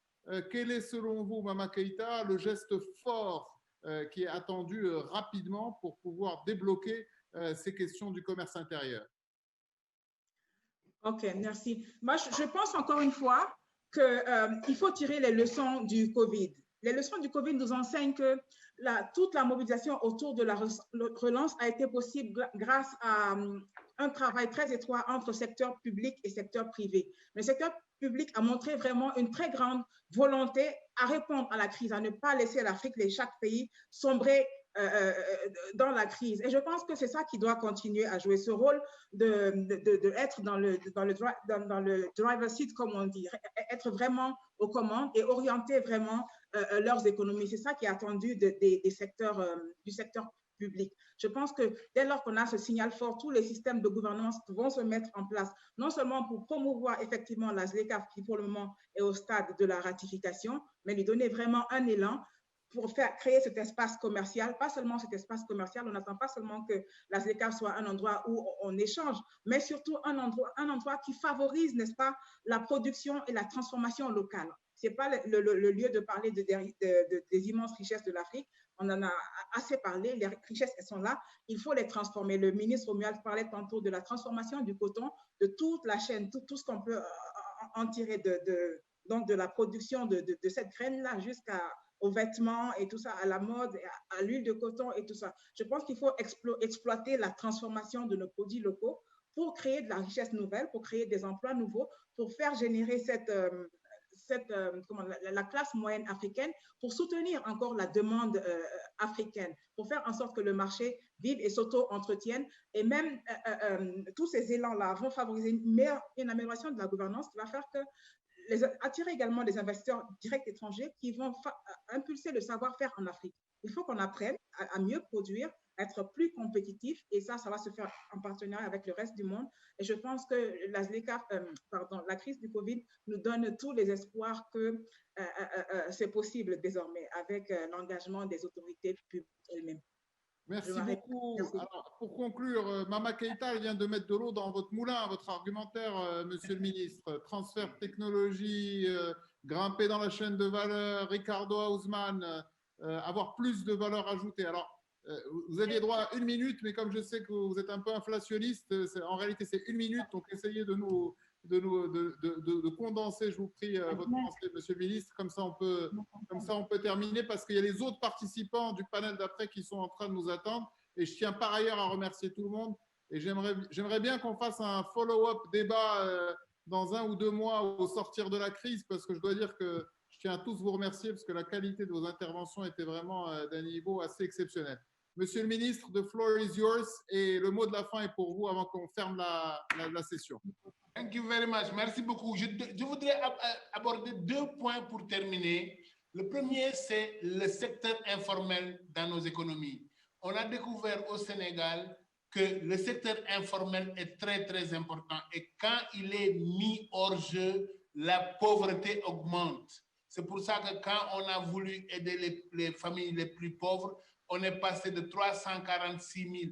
quel est selon vous, Mama Keïta, le geste fort qui est attendu rapidement pour pouvoir débloquer ces questions du commerce intérieur? Ok, merci. Moi, je pense encore une fois qu'il faut tirer les leçons du Covid. Les leçons du Covid nous enseignent que toute la mobilisation autour de la relance a été possible grâce à un travail très étroit entre secteur public et secteur privé. Le secteur public a montré vraiment une très grande volonté à répondre à la crise, à ne pas laisser l'Afrique et chaque pays sombrer dans la crise. Et je pense que c'est ça qui doit continuer à jouer ce rôle d'être dans le driver seat, comme on dit, être vraiment aux commandes et orienter vraiment leurs économies. C'est ça qui est attendu du secteur public. Je pense que dès lors qu'on a ce signal fort, tous les systèmes de gouvernance vont se mettre en place, non seulement pour promouvoir effectivement la ZLECAf, qui pour le moment est au stade de la ratification, mais lui donner vraiment un élan pour créer cet espace commercial, pas seulement cet espace commercial, on n'attend pas seulement que la ZLECAf soit un endroit où on échange, mais surtout un endroit qui favorise, n'est-ce pas, la production et la transformation locale. Ce n'est pas le lieu de parler des immenses richesses de l'Afrique, on en a assez parlé, les richesses, elles sont là, il faut les transformer. Le ministre Romuald parlait tantôt de la transformation du coton, de toute la chaîne, tout ce qu'on peut en tirer donc de la production de cette graine-là jusqu'aux vêtements et tout ça, à la mode, à l'huile de coton et tout ça. Je pense qu'il faut exploiter la transformation de nos produits locaux pour créer de la richesse nouvelle, pour créer des emplois nouveaux, pour faire générer la classe moyenne africaine, pour soutenir encore la demande africaine, pour faire en sorte que le marché vive et s'auto-entretienne. Et même tous ces élans-là vont favoriser une amélioration de la gouvernance qui va faire que attirer également des investisseurs directs étrangers qui vont impulser le savoir-faire en Afrique. Il faut qu'on apprenne à mieux produire, à être plus compétitif, et ça va se faire en partenariat avec le reste du monde. Et je pense que la crise du Covid nous donne tous les espoirs que c'est possible désormais avec l'engagement des autorités publiques elles-mêmes. Merci beaucoup. Merci. Alors, pour conclure, Mama Keïta, elle vient de mettre de l'eau dans votre moulin, votre argumentaire, Monsieur le Ministre. Transfert de technologie, grimper dans la chaîne de valeur, Ricardo Hausmann, avoir plus de valeur ajoutée. Alors, vous aviez droit à 1 minute, mais comme je sais que vous êtes un peu inflationniste, en réalité, c'est 1 minute. Donc, essayez de condenser, je vous prie, votre pensée, Monsieur le Ministre. Comme ça, on peut terminer parce qu'il y a les autres participants du panel d'après qui sont en train de nous attendre. Et je tiens par ailleurs à remercier tout le monde. Et j'aimerais bien qu'on fasse un follow-up débat dans 1 ou 2 mois au sortir de la crise, parce que je dois dire que je tiens à tous vous remercier parce que la qualité de vos interventions était vraiment d'un niveau assez exceptionnel. Monsieur le ministre, the floor is yours et le mot de la fin est pour vous avant qu'on ferme la session. Thank you very much. Merci beaucoup. Je voudrais aborder 2 points pour terminer. Le premier, c'est le secteur informel dans nos économies. On a découvert au Sénégal que le secteur informel est très, très important. Et quand il est mis hors jeu, la pauvreté augmente. C'est pour ça que quand on a voulu aider les familles les plus pauvres, on est passé de 346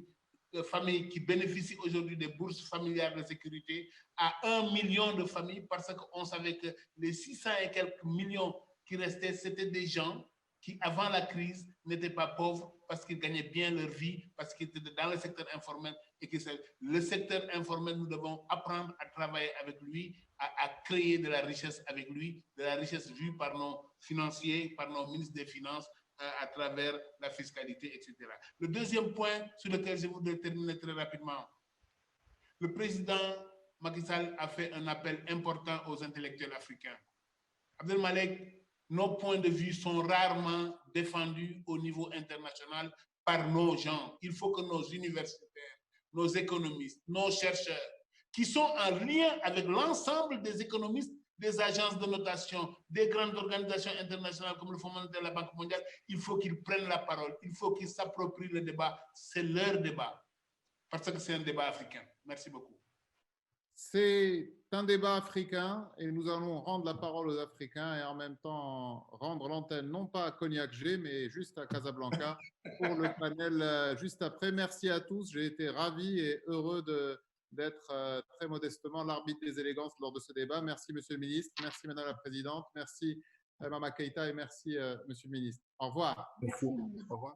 000 familles qui bénéficient aujourd'hui des bourses familiales de sécurité à 1 million de familles parce qu'on savait que les 600 et quelques millions qui restaient, c'était des gens qui, avant la crise, n'étaient pas pauvres parce qu'ils gagnaient bien leur vie, parce qu'ils étaient dans le secteur informel. Et que le secteur informel, nous devons apprendre à travailler avec lui, à créer de la richesse avec lui, de la richesse vue par nos financiers, par nos ministres des Finances, à travers la fiscalité, etc. Le deuxième point sur lequel je voudrais terminer très rapidement, le président Macky Sall a fait un appel important aux intellectuels africains. Abdel Malek, nos points de vue sont rarement défendus au niveau international par nos gens. Il faut que nos universitaires, nos économistes, nos chercheurs, qui sont en lien avec l'ensemble des économistes, des agences de notation, des grandes organisations internationales comme le Fonds monétaire et la Banque mondiale, il faut qu'ils prennent la parole, il faut qu'ils s'approprient le débat. C'est leur débat, parce que c'est un débat africain. Merci beaucoup. C'est un débat africain et nous allons rendre la parole aux Africains et en même temps rendre l'antenne non pas à Cognac G, mais juste à Casablanca pour le panel juste après. Merci à tous. J'ai été ravi et heureux d'être très modestement l'arbitre des élégances lors de ce débat. Merci, Monsieur le ministre. Merci, Madame la Présidente. Merci, Mama Keïta, et merci, Monsieur le ministre. Au revoir. Merci. Au revoir.